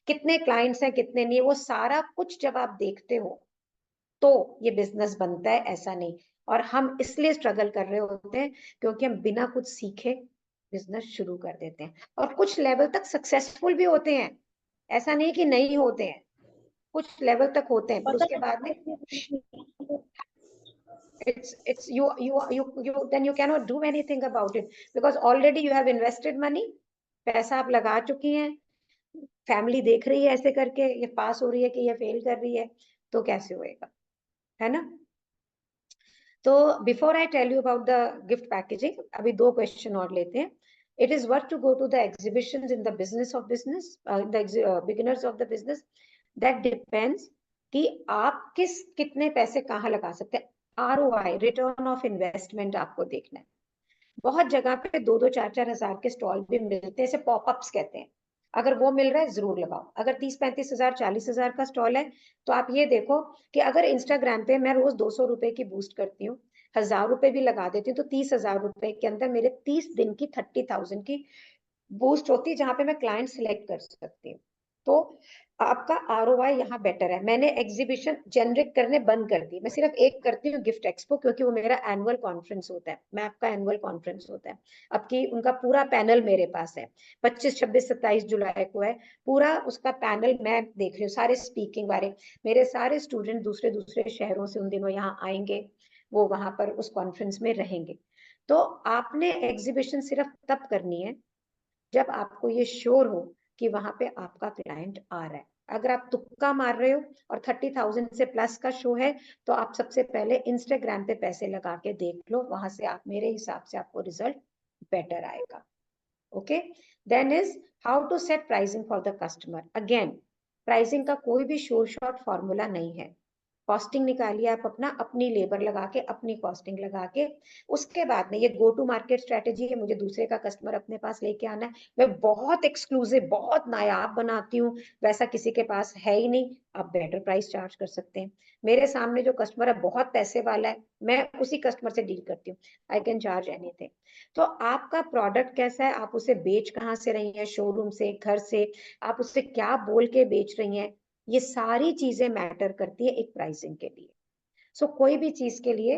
कितने क्लाइंट्स हैं, कितने नहीं, वो सारा कुछ जब आप देखते हो तो ये बिजनेस बनता है, ऐसा नहीं। और हम इसलिए स्ट्रगल कर रहे होते हैं क्योंकि हम बिना कुछ सीखे बिजनेस शुरू कर देते हैं, और कुछ लेवल तक सक्सेसफुल भी होते हैं, ऐसा नहीं कि नहीं होते हैं, कुछ लेवल तक होते हैं, पर उसके बाद में it's you then you cannot do anything about it, because already you have invested money, पैसा आप लगा चुकी हैं, फैमिली देख रही है ऐसे करके, ये पास हो रही है कि ये फेल कर रही है, तो कैसे होएगा, है ना? तो before I tell you about the gift packaging, अभी 2 क्वेश्चन और लेते हैं। It is worth to go to the exhibitions in the business of business, the beginners of the business, that depends कि आप कितने पैसे कहाँ लगा सकते हैं। ROI, रिटर्न ऑफ इन्वेस्टमेंट, आपको देखना है। बहुत जगह पे 2-2, 4-4 हजार के स्टॉल भी मिलते हैं, इसे पॉपअप्स कहते हैं। अगर वो मिल रहा है जरूर लगाओ। अगर 30-35 हजार, 40 हजार का स्टॉल है, तो आप ये देखो कि अगर इंस्टाग्राम पे मैं रोज 200 रुपए की बूस्ट करती हूँ, 1000 रुपए भी लगा देती हूँ, तो 30,000 रुपए के अंदर मेरे 30 दिन की 30,000 की बूस्ट होती है, जहां पे मैं क्लाइंट सिलेक्ट कर सकती हूँ। तो आपका ROI यहाँ बेटर है। मैंने एग्जीबिशन जेनरिक करने बंद कर दी, मैं सिर्फ एक करती हूँ, गिफ्ट एक्सपो, क्योंकि वो मेरा एनुअल कॉन्फ्रेंस होता है, मैं आपका एनुअल कॉन्फ्रेंस होता है। अब की उनका पूरा पैनल मेरे पास है, 25, 26, 27 जुलाई को है पूरा उसका पैनल, मैं देख रही हूँ सारे स्पीकिंग वाले, मेरे सारे स्टूडेंट दूसरे दूसरे शहरों से उन दिनों यहाँ आएंगे, वो वहां पर उस कॉन्फ्रेंस में रहेंगे। तो आपने एग्जीबिशन सिर्फ तब करनी है जब आपको ये श्योर हो कि वहां पे आपका क्लाइंट आ रहा है। अगर आप तुक्का मार रहे हो और 30,000 से प्लस का शो है, तो आप सबसे पहले इंस्टाग्राम पे पैसे लगा के देख लो, वहां से आप, मेरे हिसाब से आपको रिजल्ट बेटर आएगा। Okay, then is how to set pricing for the customer. Again, pricing का कोई भी शोर शॉर्ट फॉर्मूला नहीं है। कॉस्टिंग निकालिए आप अपना, अपनी लेबर लगा के, अपनी कॉस्टिंग लगा के, उसके बाद में ये गो टू मार्केट स्ट्रेटेजी है, मुझे दूसरे का कस्टमर अपने पास लेके आना है, मैं बहुत एक्सक्लूसिव, बहुत नायाब बनाती हूँ, वैसा किसी के पास है ही नहीं, आप बेटर प्राइस चार्ज कर सकते हैं। मेरे सामने जो कस्टमर है बहुत पैसे वाला है, मैं उसी कस्टमर से डील करती हूँ, आई कैन चार्ज एनीथिंग। तो आपका प्रोडक्ट कैसा है, आप उसे बेच कहाँ से रही हैं, शोरूम से, घर से, आप उससे क्या बोल के बेच रही हैं, ये सारी चीजें मैटर करती है एक प्राइसिंग के लिए। सो कोई भी चीज के लिए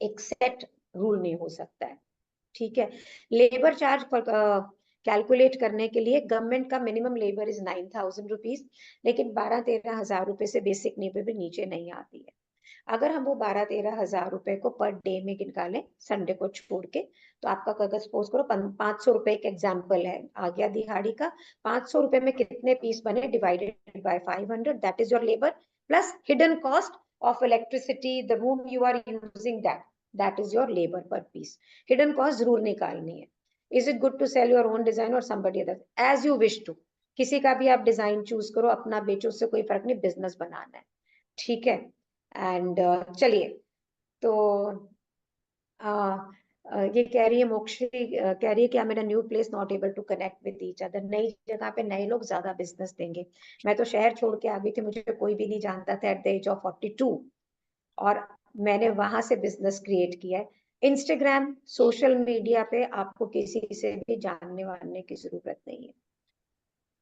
एक सेट रूल नहीं हो सकता है, ठीक है। लेबर चार्ज कैलकुलेट करने के लिए गवर्नमेंट का मिनिमम लेबर इज 9,000 रुपीज, लेकिन 12-13 हजार रुपए से बेसिक लेबर भी नीचे नहीं आती है। अगर हम वो 12-13 हजार रुपए को पर डे में निकालें, संडे को छोड़ के, तो आपका अगर सपोज करो 500 रुपए, एक एग्जाम्पल है, आ गया दिहाड़ी का, 500 रुपए में कितने पीस बने, divided by 500, that is your labour plus hidden cost of electricity, the room you are using, that is your labour per piece. Hidden cost जरूर निकालनी है। Is it good to sell your own design और somebody other, as you wish to, किसी का भी आप design choose करो, अपना बेचो, उससे कोई फर्क नहीं, बिजनेस बनाना है, ठीक है। एंड चलिए, तो ये कह रही है मोक्षी, कह रही है कि I am in a new place, not able to connect with each other. नई जगह पे नए लोग ज्यादा बिजनेस देंगे। मैं तो शहर छोड़ के आ गई थी, मुझे कोई भी नहीं जानता था एट द एज ऑफ 42, और मैंने वहां से बिजनेस क्रिएट किया है। इंस्टाग्राम, सोशल मीडिया पे आपको किसी से भी जानने वानने की जरूरत नहीं है,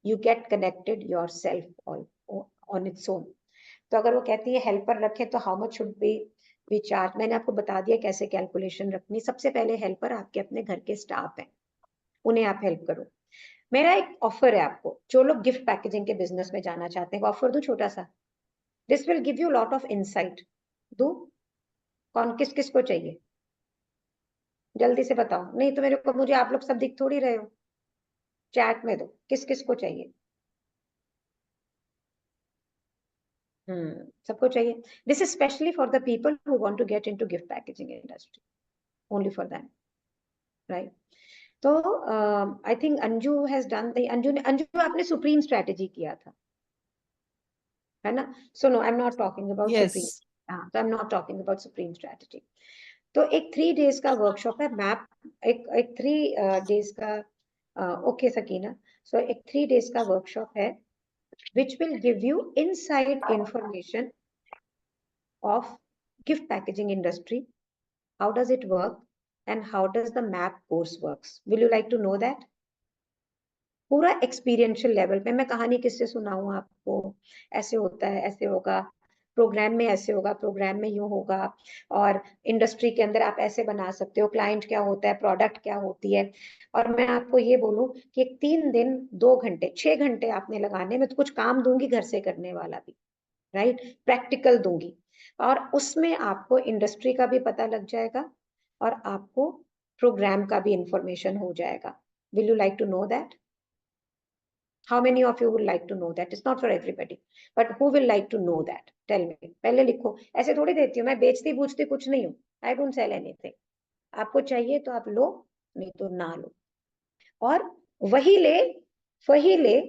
you get connected your self on its own. तो अगर वो कहती है हेल्पर रखे, तो how much should be charge, मैंने आपको बता दिया कैसे कैलकुलेशन रखनी। सबसे पहले हेल्पर आपके अपने घर के स्टाफ हैं, उन्हें आप हेल्प करो। मेरा एक ऑफर है आपको, जो लोग गिफ्ट पैकेजिंग के बिजनेस में जाना चाहते हैं, ऑफर दूं छोटा सा, this will give you lot of insight. दो, कौन किस किस को चाहिए, जल्दी से बताओ, नहीं तो मेरे को, मुझे आप लोग सब दिख थोड़ी रहे हो, चैट में दो किस किस को चाहिए। सबको चाहिए। This is specially for the people who want to get into gift packaging industry, only for them, right. तो I think Anju has done the, Anju आपने सुप्रीम स्ट्रेटेजी किया था, है ना? So no, I am not talking about supreme, Yes. हाँ, तो I am not talking about supreme strategy. तो एक 3 डेज का वर्कशॉप है, मैप, एक 3 डेज का, ओके सकीना, सो एक 3 डेज का वर्कशॉप है which will give you inside information of gift packaging industry, how does it work, and how does the map course works. Will you like to know that? पूरा experiential level पे। मैं कहानी किससे सुनाऊं आपको, ऐसे होता है, ऐसे होगा, प्रोग्राम में ऐसे होगा, प्रोग्राम में यूं होगा, और इंडस्ट्री के अंदर आप ऐसे बना सकते हो, क्लाइंट क्या होता है, प्रोडक्ट क्या होती है। और मैं आपको ये बोलूं कि 3 दिन 2 घंटे 6 घंटे आपने लगाने में, तो कुछ काम दूंगी घर से करने वाला भी, राइट, प्रैक्टिकल दूंगी, और उसमें आपको इंडस्ट्री का भी पता लग जाएगा और आपको प्रोग्राम का भी इंफॉर्मेशन हो जाएगा। Will you like to know that? How many of you would like to know that? It's not for everybody, but who will like to know that? Tell me. पहले लिखो, ऐसे थोड़ी देती हूँ मैं, बेचती बूझती कुछ नहीं हूँ, I don't sell anything. आपको चाहिए तो आप लो, नहीं तो ना लो, और वही ले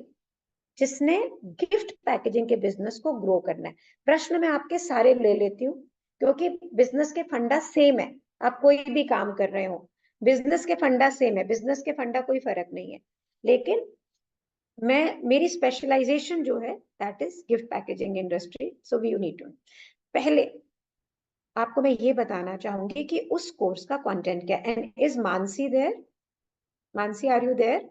जिसने गिफ्ट पैकेजिंग के बिजनेस को ग्रो करना है। प्रश्न मैं आपके सारे ले लेती हूँ, क्योंकि बिजनेस के फंडा सेम है, आप कोई भी काम कर रहे हो, बिजनेस के फंडा सेम है, बिजनेस के फंडा कोई फर्क नहीं है, लेकिन मेरी स्पेशलाइजेशन जो है that is gift packaging industry, so we need to. पहले आपको मैं ये बताना चाहूंगी कि उस कोर्स का कंटेंट क्या है। And is Mansi there? Mansi, are you there?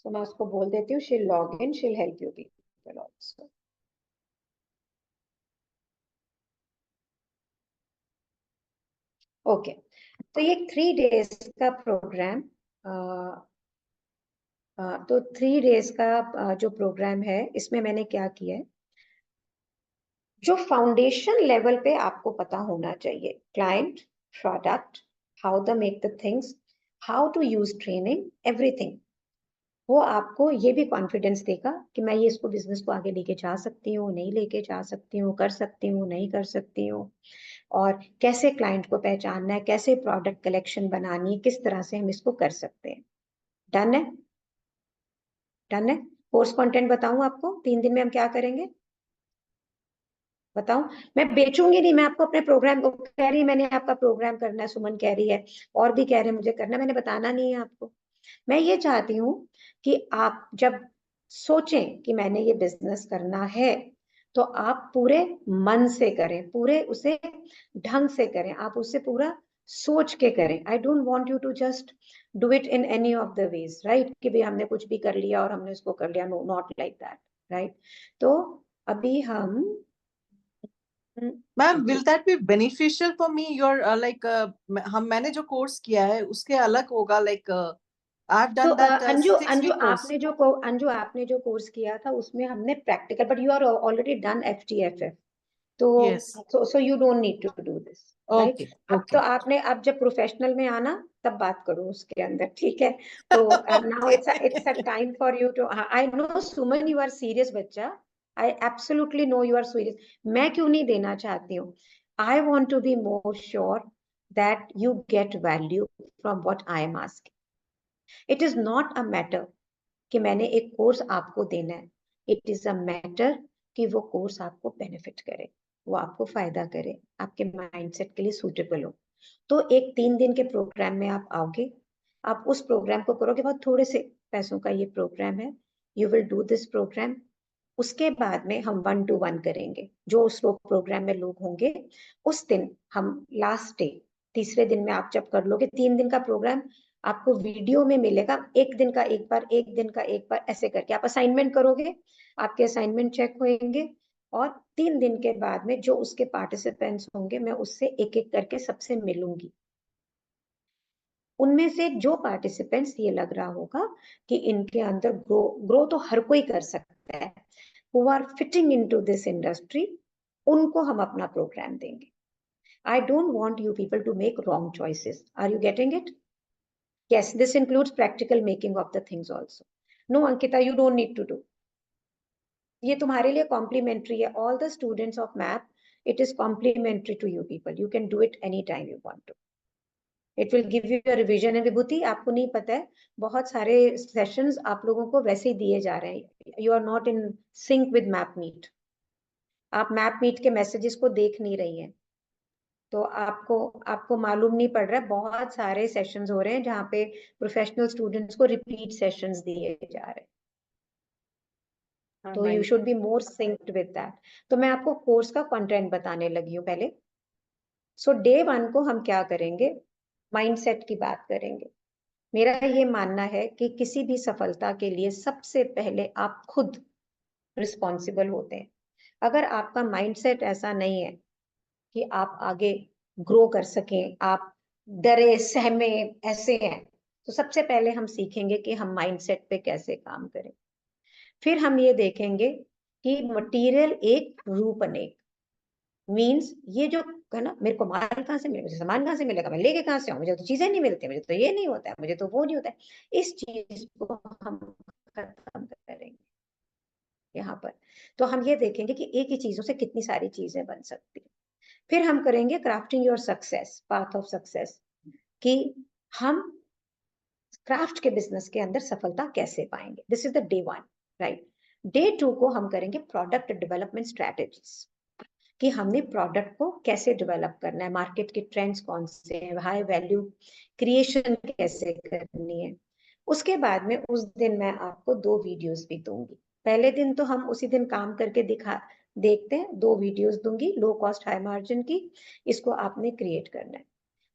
तो मैं उसको बोल देती हूँ, she'll log in, she'll help you people also. Okay, तो ये 3 डेज का प्रोग्राम, तो 3 डेज का जो प्रोग्राम है, इसमें मैंने क्या किया है, जो फाउंडेशन लेवल पे आपको पता होना चाहिए, client, product, how the make the things, how to use training, everything. वो आपको ये भी कॉन्फिडेंस देगा कि मैं ये इसको बिजनेस को आगे लेके जा सकती हूँ, नहीं लेके जा सकती हूँ, कर सकती हूँ, नहीं कर सकती हूँ, और कैसे क्लाइंट को पहचानना है, कैसे प्रोडक्ट कलेक्शन बनानी है, किस तरह से हम इसको कर सकते हैं। डन है? डन है। कोर्स कंटेंट बताऊं आपको 3 दिन में हम क्या करेंगे, बताऊं? मैं बेचूंगी नहीं, मैं आपको अपने प्रोग्राम को कह रही, मैंने आपका प्रोग्राम करना है, सुमन कह रही है, और भी कह रहे हैं मुझे करना, मैंने बताना नहीं है आपको। मैं ये चाहती हूँ कि आप जब सोचें कि मैंने ये बिजनेस करना है, तो आप पूरे मन से करें, पूरे उसे ढंग से करें, आप उसे पूरा सोच के करें। I don't want you to just do it in any of the ways, right, कि भाई हमने कुछ भी कर लिया और हमने इसको कर लिया, no, not like that, right. तो अभी हम ma'am, will that be beneficial for me? Your like मैंने जो कोर्स किया है उसके अलग होगा, like I've तो done that Anju 6-week course. आपने जो कोर्स किया था उसमें हमने practical, but you are already done FTFF, तो Yes. So you don't need to do this, right. Okay. अब Okay. तो आपने, अब जब प्रोफेशनल में आना तब बात करो उसके अंदर, ठीक है। तो now it's a time for you to, I know Suman you are serious बच्चा, I absolutely know you are serious. मैं क्यों नहीं देना चाहती हूँ, I want to be more sure that you get value from what I am asking. It is not a matter कि मैंने एक कोर्स आपको देना है, इट इज अ मैटर कि वो कोर्स आपको बेनिफिट करे, वो आपको फायदा करे, आपके माइंडसेट के लिए सूटेबल हो। तो एक 3 दिन के प्रोग्राम में आप आओगे, आप उस प्रोग्राम को करोगे, बहुत थोड़े से पैसों का ये प्रोग्राम है, you will do this program. उसके बाद में हम 1-to-1 करेंगे, जो उस प्रोग्राम में लोग होंगे उस दिन हम लास्ट डे, तीसरे दिन में आप जब कर लोगे 3 दिन का प्रोग्राम, आपको वीडियो में मिलेगा, एक दिन का एक बार, एक दिन का एक बार, ऐसे करके आप असाइनमेंट करोगे, आपके असाइनमेंट चेक होंगे, और 3 दिन के बाद में जो उसके पार्टिसिपेंट्स होंगे, मैं उससे एक एक करके सबसे मिलूंगी। उनमें से जो पार्टिसिपेंट्स ये लग रहा होगा कि इनके अंदर ग्रो तो हर कोई कर सकता है, who are fitting into this industry, उनको हम अपना प्रोग्राम देंगे। I don't want you people to make wrong choices. Are you getting it? Yes, this includes practical making of the things also. No, Ankita, you don't need to do. ये तुम्हारे लिए complimentary है. All the students of MAP, it is complimentary to you people. You can do it anytime you want to. It will give you a revision. And विभूति, आपको नहीं पता है, बहुत सारे सेशंस आप लोगों को वैसे ही दिए जा रहे हैं. You are not in sync with MapMeet. आप MapMeet के मैसेजेस को देख नहीं रही हैं, तो आपको मालूम नहीं पड़ रहा है, बहुत सारे सेशंस हो रहे हैं जहाँ पे प्रोफेशनल स्टूडेंट्स को रिपीट सेशंस दिए जा रहे हैं, तो you should be more synced with that. तो मैं आपको कोर्स का कंटेंट बताने लगी हूँ पहले। सो डे 1 को हम क्या करेंगे, माइंडसेट की बात करेंगे। मेरा ये मानना है कि किसी भी सफलता के लिए सबसे पहले आप खुद रिस्पॉन्सिबल होते हैं। अगर आपका माइंडसेट ऐसा नहीं है कि आप आगे ग्रो कर सकें, आप डरे सहमे ऐसे हैं, तो सबसे पहले हम सीखेंगे कि हम माइंडसेट पे कैसे काम करें। फिर हम ये देखेंगे कि मटेरियल एक रूप अनेक, मीन्स ये जो है ना, मेरे को माल कहाँ से मिलेगा, मुझे सामान कहाँ से मिलेगा, मैं लेके कहाँ से आऊँ, मुझे तो चीजें नहीं मिलती, मुझे तो ये नहीं होता है, मुझे तो वो नहीं होता है। इस चीज को हम खत्म करेंगे यहाँ पर। तो हम ये देखेंगे कि एक ही चीजों से कितनी सारी चीजें बन सकती है। फिर हम करेंगे crafting your success, path of success, कि हम क्राफ्ट के बिजनेस के अंदर सफलता कैसे पाएंगे। This is the day 1, right. Day 2 को हम करेंगे प्रोडक्ट डेवलपमेंट स्ट्रेटेजीज, कि हमने प्रोडक्ट को कैसे डेवलप करना है, मार्केट के ट्रेंड्स कौन से हैं, हाई वैल्यू क्रिएशन कैसे करनी है। उसके बाद में उस दिन मैं आपको 2 वीडियोस भी दूंगी। पहले दिन तो हम उसी दिन काम करके देखते हैं, 2 वीडियोस दूंगी, लो कॉस्ट हाई मार्जिन की, इसको आपने क्रिएट करना है।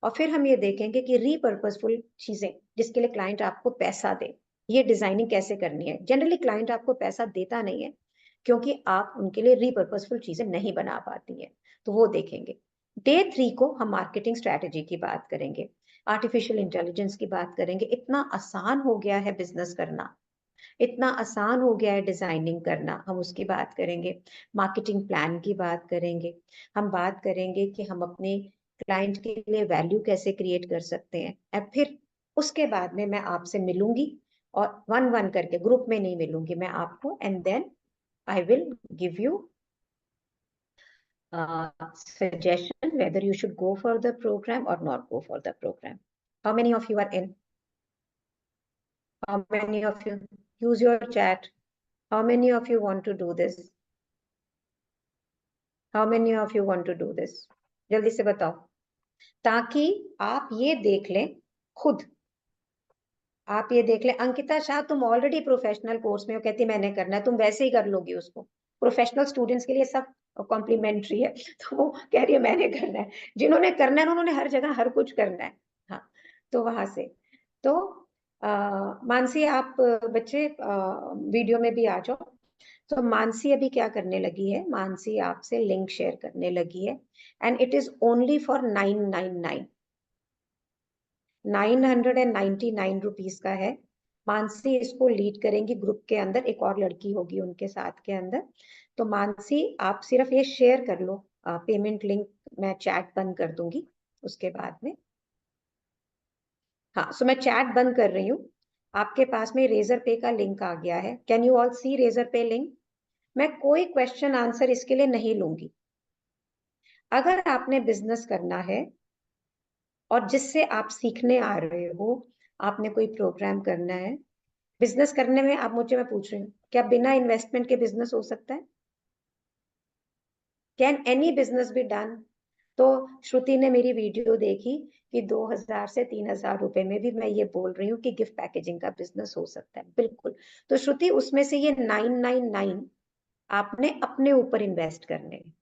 और फिर हम ये देखेंगे कि रीपर्पसफुल चीजें जिसके लिए क्लाइंट आपको पैसा दे, ये डिजाइनिंग कैसे करनी है। जनरली क्लाइंट आपको पैसा देता नहीं है क्योंकि आप उनके लिए रीपर्पसफुल चीजें नहीं बना पाती हैं, तो वो देखेंगे। डे 3 को हम मार्केटिंग स्ट्रेटेजी की बात करेंगे, आर्टिफिशियल इंटेलिजेंस की बात करेंगे। इतना आसान हो गया है बिजनेस करना, इतना आसान हो गया है डिजाइनिंग करना, हम उसकी बात करेंगे। मार्केटिंग प्लान की बात करेंगे, हम बात करेंगे कि हम अपने क्लाइंट के लिए वैल्यू कैसे क्रिएट कर सकते हैं। और फिर उसके बाद में मैं आपसे मिलूंगी और 1-1 करके, ग्रुप में नहीं मिलूंगी मैं आपको, and then I will give you suggestion whether you should go for the program or not go for the program. How many of you are in? How many of you use your chat? How many of you want to do this? How many of you want to do this? जल्दी से बताओ, ताकि आप ये देख लें खुद, आप ये देख लें। अंकिता शाह, तुम ऑलरेडी प्रोफेशनल कोर्स में हो, कहती मैंने करना है, तुम वैसे ही कर लोगी उसको। प्रोफेशनल स्टूडेंट्स के लिए सब कॉम्प्लीमेंट्री है, तो वो कह रही है मैंने करना है। जिन्होंने करना है उन्होंने हर जगह हर कुछ करना है। हाँ, तो वहां से तो मानसी, आप बच्चे वीडियो में भी आ जाओ। तो मानसी अभी क्या करने लगी है, मानसी आपसे लिंक शेयर करने लगी है, and it is only for 999 999 rupees का है। मानसी इसको लीड करेंगी ग्रुप के अंदर, एक और लड़की होगी उनके साथ के अंदर। तो मानसी आप सिर्फ ये शेयर कर लो, पेमेंट लिंक मैं चैट बंद कर दूंगी उसके बाद में। हाँ, सो मैं चैट बंद कर रही हूँ। आपके पास में रेजर पे का लिंक आ गया है। Can you all see Razorpay link? मैं कोई क्वेश्चन आंसर इसके लिए नहीं लूंगी। अगर आपने बिजनेस करना है और जिससे आप सीखने आ रहे हो, आपने कोई प्रोग्राम करना है, बिजनेस करने में आप मुझे, मैं पूछ रही हूँ, क्या बिना इन्वेस्टमेंट के बिजनेस हो सकता है? Can any business be done? तो श्रुति ने मेरी वीडियो देखी कि 2000 से 3000 रुपए में भी मैं ये बोल रही हूँ कि गिफ्ट पैकेजिंग का बिजनेस हो सकता है। बिल्कुल। तो श्रुति, उसमें से ये 999 आपने अपने ऊपर इन्वेस्ट करने हैं।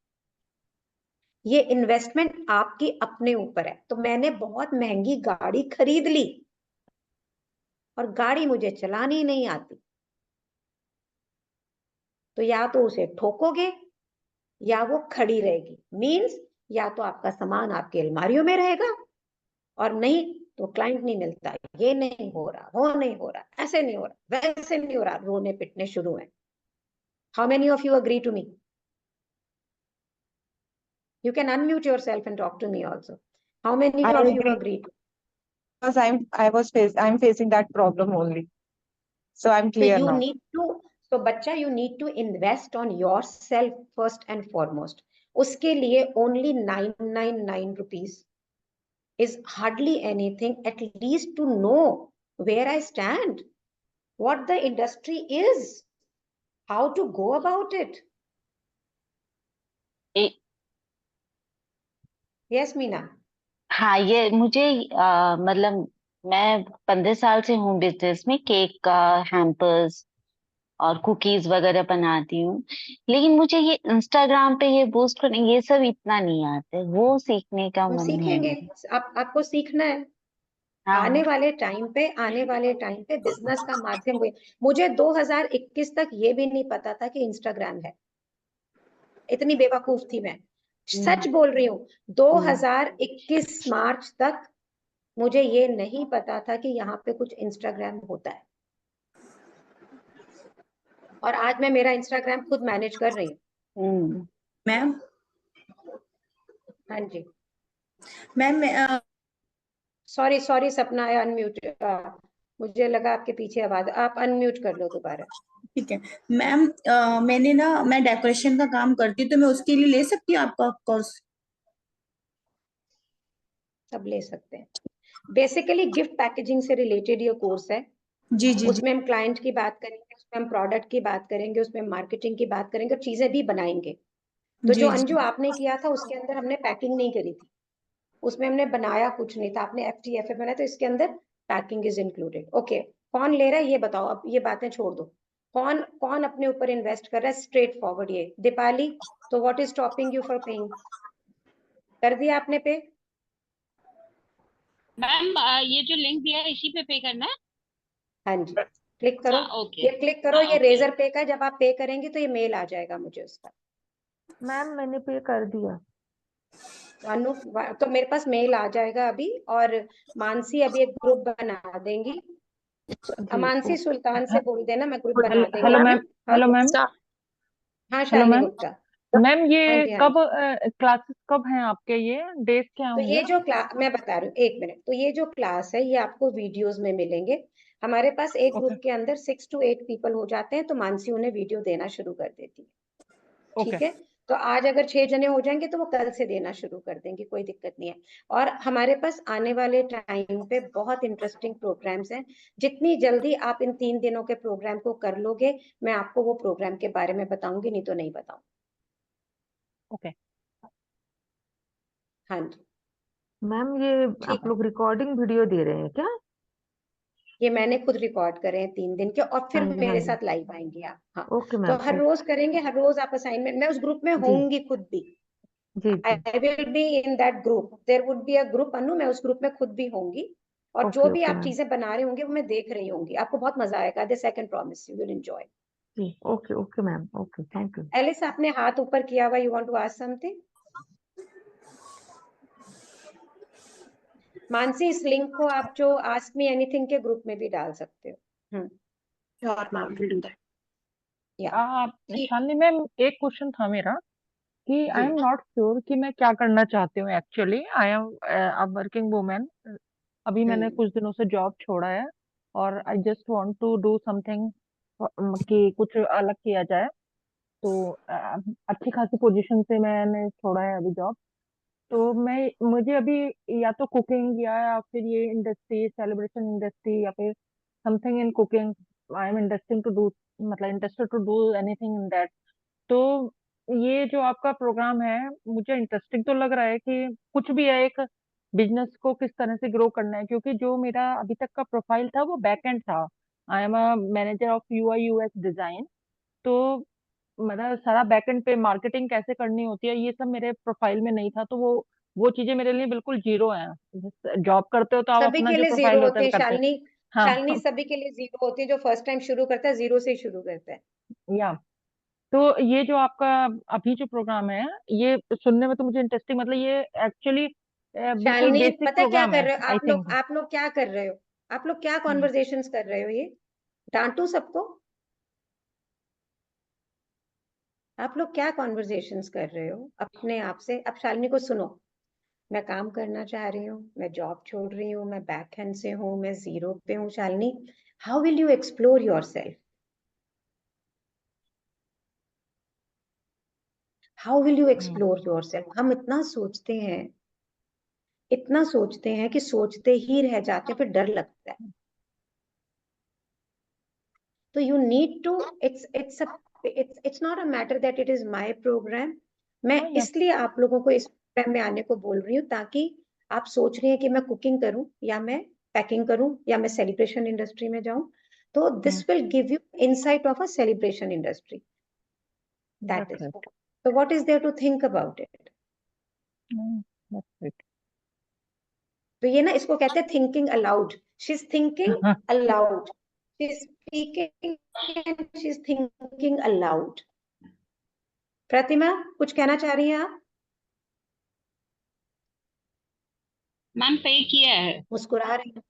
ये इन्वेस्टमेंट आपकी अपने ऊपर है। तो मैंने बहुत महंगी गाड़ी खरीद ली और गाड़ी मुझे चलानी नहीं आती, तो या तो उसे ठोकोगे या वो खड़ी रहेगी। मींस या तो आपका सामान आपके अलमारियों में रहेगा, और नहीं तो क्लाइंट नहीं मिलता। ये नहीं हो रहा, वो नहीं हो रहा, ऐसे नहीं हो रहा, वैसे नहीं हो रहा, रोने पिटने शुरू है। How many of you agree to me? You can unmute yourself and talk to me also. How many I of you agree agree? because I'm facing that problem only. So I'm So clear you now. need to, so बच्चा, you need to invest on yourself first and foremost. उसके लिए only 999 rupees is hardly anything, at least to know where I stand, what the industry is, how to go about it. Yes, Meena. हाँ, ये मुझे मतलब मैं 15 साल से हूँ बिजनेस में, केक का, हैम्पर्स और कुकीज वगैरह बनाती हूँ। लेकिन मुझे ये इंस्टाग्राम पे ये बूस्ट करने ये सब इतना नहीं आते, वो सीखने का हम मन है सीखेंगे, मेरा। आपको सीखना है। हाँ आने वाले टाइम पे बिजनेस का माध्यम हुए। मुझे 2021 तक ये भी नहीं पता था कि इंस्टाग्राम है। इतनी बेवकूफ थी मैं, सच बोल रही हूँ। 2021 मार्च तक मुझे ये नहीं पता था कि यहाँ पे कुछ इंस्टाग्राम होता है, और आज मैं मेरा इंस्टाग्राम खुद मैनेज कर रही हूँ। मैम हाँ जी, मैम सॉरी सॉरी सपना, है अनम्यूट। मुझे लगा आपके पीछे आवाज, आप अनम्यूट कर लो दोबारा। ठीक है मैम, मैं डेकोरेशन का काम करती हूँ, तो मैं उसके लिए ले सकती हूँ आपका कोर्स? सब ले सकते हैं। बेसिकली गिफ्ट पैकेजिंग से रिलेटेड ये कोर्स है। जी जी जी। उसमें हम क्लाइंट की बात करेंगे, उसमें हम प्रोडक्ट की बात करेंगे, उसमें मार्केटिंग की बात करेंगे, और चीजें भी बनाएंगे। तो जो जी जी अंजू आपने किया था उसके अंदर हमने पैकिंग नहीं करी थी, उसमें हमने बनाया कुछ नहीं था। आपने FTFA बनाया, तो इसके अंदर पैकिंग इज इंक्लूडेड। ओके, कौन ले रहा है ये बताओ, अब ये बातें छोड़ दो। कौन कौन अपने ऊपर इन्वेस्ट कर रहा है? स्ट्रेट फॉरवर्ड ये दीपाली, तो what is stopping you for paying? कर दिया आपने पे? मैम ये जो लिंक दिया है इसी पे पे करना है? हाँ जी, क्लिक करो। हाँ ओके। ये क्लिक करो, हाँ ये ओके। रेजर पे का है। जब आप पे करेंगे तो ये मेल आ जाएगा मुझे उसका। मैम मैंने पे कर दिया। अनु, तो मेरे पास मेल आ जाएगा अभी। और मानसी अभी एक ग्रुप बना देंगी। जी मानसी सुल्तान से बोल देना, मैं ग्रुप बना देंगी हेलो अभी। मैम। हाँ हेलो मैम। हाँ, hello Shalini ma'am. Gupta. Ma'am हाँ ये जी हाँ कब जी। क्लासेस कब हैं आपके, ये डेज क्या तो होंगे? ये जो क्लास मैं बता रही हूँ, एक मिनट, तो ये जो क्लास है ये आपको वीडियोस में मिलेंगे। हमारे पास एक ओके ग्रुप के अंदर 6 to 8 पीपल हो जाते हैं, तो मानसी उन्हें वीडियो देना शुरू कर देती है। ओके ठीक है, तो आज अगर 6 जने हो जाएंगे तो वो कल से देना शुरू कर देंगे, कोई दिक्कत नहीं है। और हमारे पास आने वाले टाइम पे बहुत इंटरेस्टिंग प्रोग्राम्स हैं। जितनी जल्दी आप इन 3 दिनों के प्रोग्राम को कर लोगे, मैं आपको वो प्रोग्राम के बारे में बताऊंगी, नहीं तो नहीं बताऊं। ओके। हाँ जी। मैम ये ठीक आप है, लोग रिकॉर्डिंग वीडियो दे रहे हैं क्या? ये मैंने खुद रिकॉर्ड करे हैं 3 दिन के, और फिर हाँ जी हाँ मेरे जी। साथ लाइव आएंगे आप। हाँ, ओके तो मैम हर ओके। रोज करेंगे, हर रोज आप असाइनमेंट, मैं उस ग्रुप में जी होंगी खुद भी। जी जी। I will be in that group. There would be a group, अनु, मैं उस ग्रुप में खुद भी होंगी, और जो ओके भी ओके आप मैम। चीजें बना रहे होंगे वो मैं देख रही होंगी। आपको बहुत मजा आएगा। This I can promise, you will enjoy. जी okay okay ma'am okay, thank you. Alice, आपने हाथ ऊपर किया हुआ, you want to ask something? Mansi, इस लिंक को आप जो आस्क मी एनीथिंग के ग्रुप में भी डाल सकते हो। Sure, ma'am, we'll do that. या ठीक। शालिनी मैम, एक क्वेश्चन था मेरा कि आई जी एम नॉट श्योर कि मैं क्या करना चाहती हूँ actually. I am a working women. अभी मैंने कुछ दिनों से जॉब छोड़ा है और I just want to do something कि कुछ अलग किया जाए। तो अच्छी खासी पोजीशन से मैंने छोड़ा है अभी जॉब। तो मैं मुझे अभी या तो कुकिंग या फिर ये इंडस्ट्री, सेलिब्रेशन इंडस्ट्री, या फिर something in cooking, I am interesting to do, मतलब interested to do anything in that. तो ये जो आपका प्रोग्राम है मुझे इंटरेस्टिंग तो लग रहा है कि कुछ भी है, एक बिजनेस को किस तरह से ग्रो करना है, क्योंकि जो मेरा अभी तक का प्रोफाइल था वो बैकएंड था। आई am a manager of UI UX design. तो मतलब सारा बैकएंड पे मार्केटिंग कैसे करनी होती है ये सब मेरे प्रोफाइल में नहीं था। तो वो चीजें मेरे लिए बिल्कुल जीरो हैं। जॉब करते हो तो आप सभी अपना के जो लिए जीरो प्रोफाइल होता होते है वो हैं करते शालिनी। हैं। शालिनी, हाँ। सभी के लिए जीरो होते हैं। जो फर्स्ट टाइम शुरू करता है जीरो से ही शुरू करता है। या तो ये जो आपका अभी जो प्रोग्राम है, ये सुनने में तो मुझे इंटरेस्टिंग, मतलब ये एक्चुअली बिल्कुल शालिनी, बेसिक पता है क्या प्रोग्राम कर है रहे हो आई आप लोग? थिंक। आप लोग क्या कर रहे हो? आप लोग क्या कॉन्वर्जेशंस कर रहे हो? ये डांटू सबको? आप लोग क्या कॉन्वर्जेशंस कर रहे हो अपने आप से? अब शालिनी को सुनो, मैं काम करना चाह रही हूँ, मैं जॉब छोड़ रही हूँ, मैं बैक हैंड से हूँ, मैं जीरो पे हूँ। Shalini, how will you explore your self? How will you explore your self? हम इतना सोचते हैं, इतना सोचते हैं कि सोचते ही रह जाते हैं, फिर डर लगता है। तो you need to, it's not a matter that it is my program. मैं हाँ या इसलिए आप लोगों को इस प्रोग्राम में आने को बोल रही हूँ, ताकि आप सोच रही हैं कि मैं कुकिंग करूं या मैं पैकिंग करूं या मैं सेलिब्रेशन इंडस्ट्री में जाऊं, तो this will give you insight of a celebration industry. That that's is, it. so what is there to think about it? That's it. तो ये ना, इसको कहते हैं thinking aloud. She is thinking aloud, she is speaking and she is thinking aloud. Pratima, कुछ कहना चाह रही हैं आप? मैम पे किया है। मुस्कुरा रही हैं।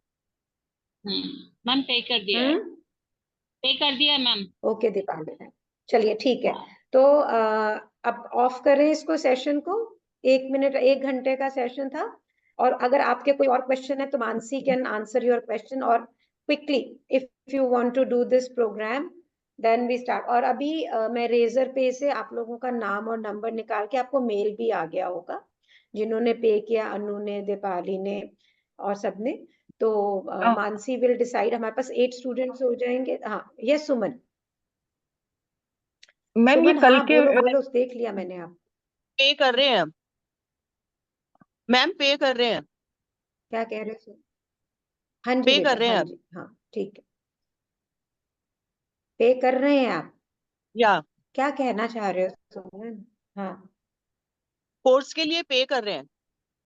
मैम पे कर दिया है। पे कर दिया है मैम। ओके दीपाली है, चलिए ठीक है। तो अब ऑफ करें इसको, सेशन को। 1 मिनट, 1 घंटे का सेशन था। और अगर आपके कोई और क्वेश्चन है तो Mansi can answer your question, और quickly if you want to do this program then we start. और अभी मैं रेजर पे से आप लोगों का नाम और नंबर निकाल के, आपको मेल भी आ गया होगा जिन्होंने पे किया, अनु ने, दीपाली ने और सबने। तो मानसी विल डिसाइड। हमारे पास 8 स्टूडेंट्स हो जाएंगे। हाँ, यस सुमन। मैम ये सुमन, कल हाँ के बोलो बोलो, देख लिया मैंने। आप पे कर रहे हैं मैम, पे कर रहे हैं, क्या कह रहे हो? हाँ जी पे कर बेटा, रहे हाँ हैं जी, हाँ ठीक है। पे कर रहे हैं आप? या क्या कहना चाह रहे हो सुमन? हाँ, कोर्स के लिए पे कर रहे हैं।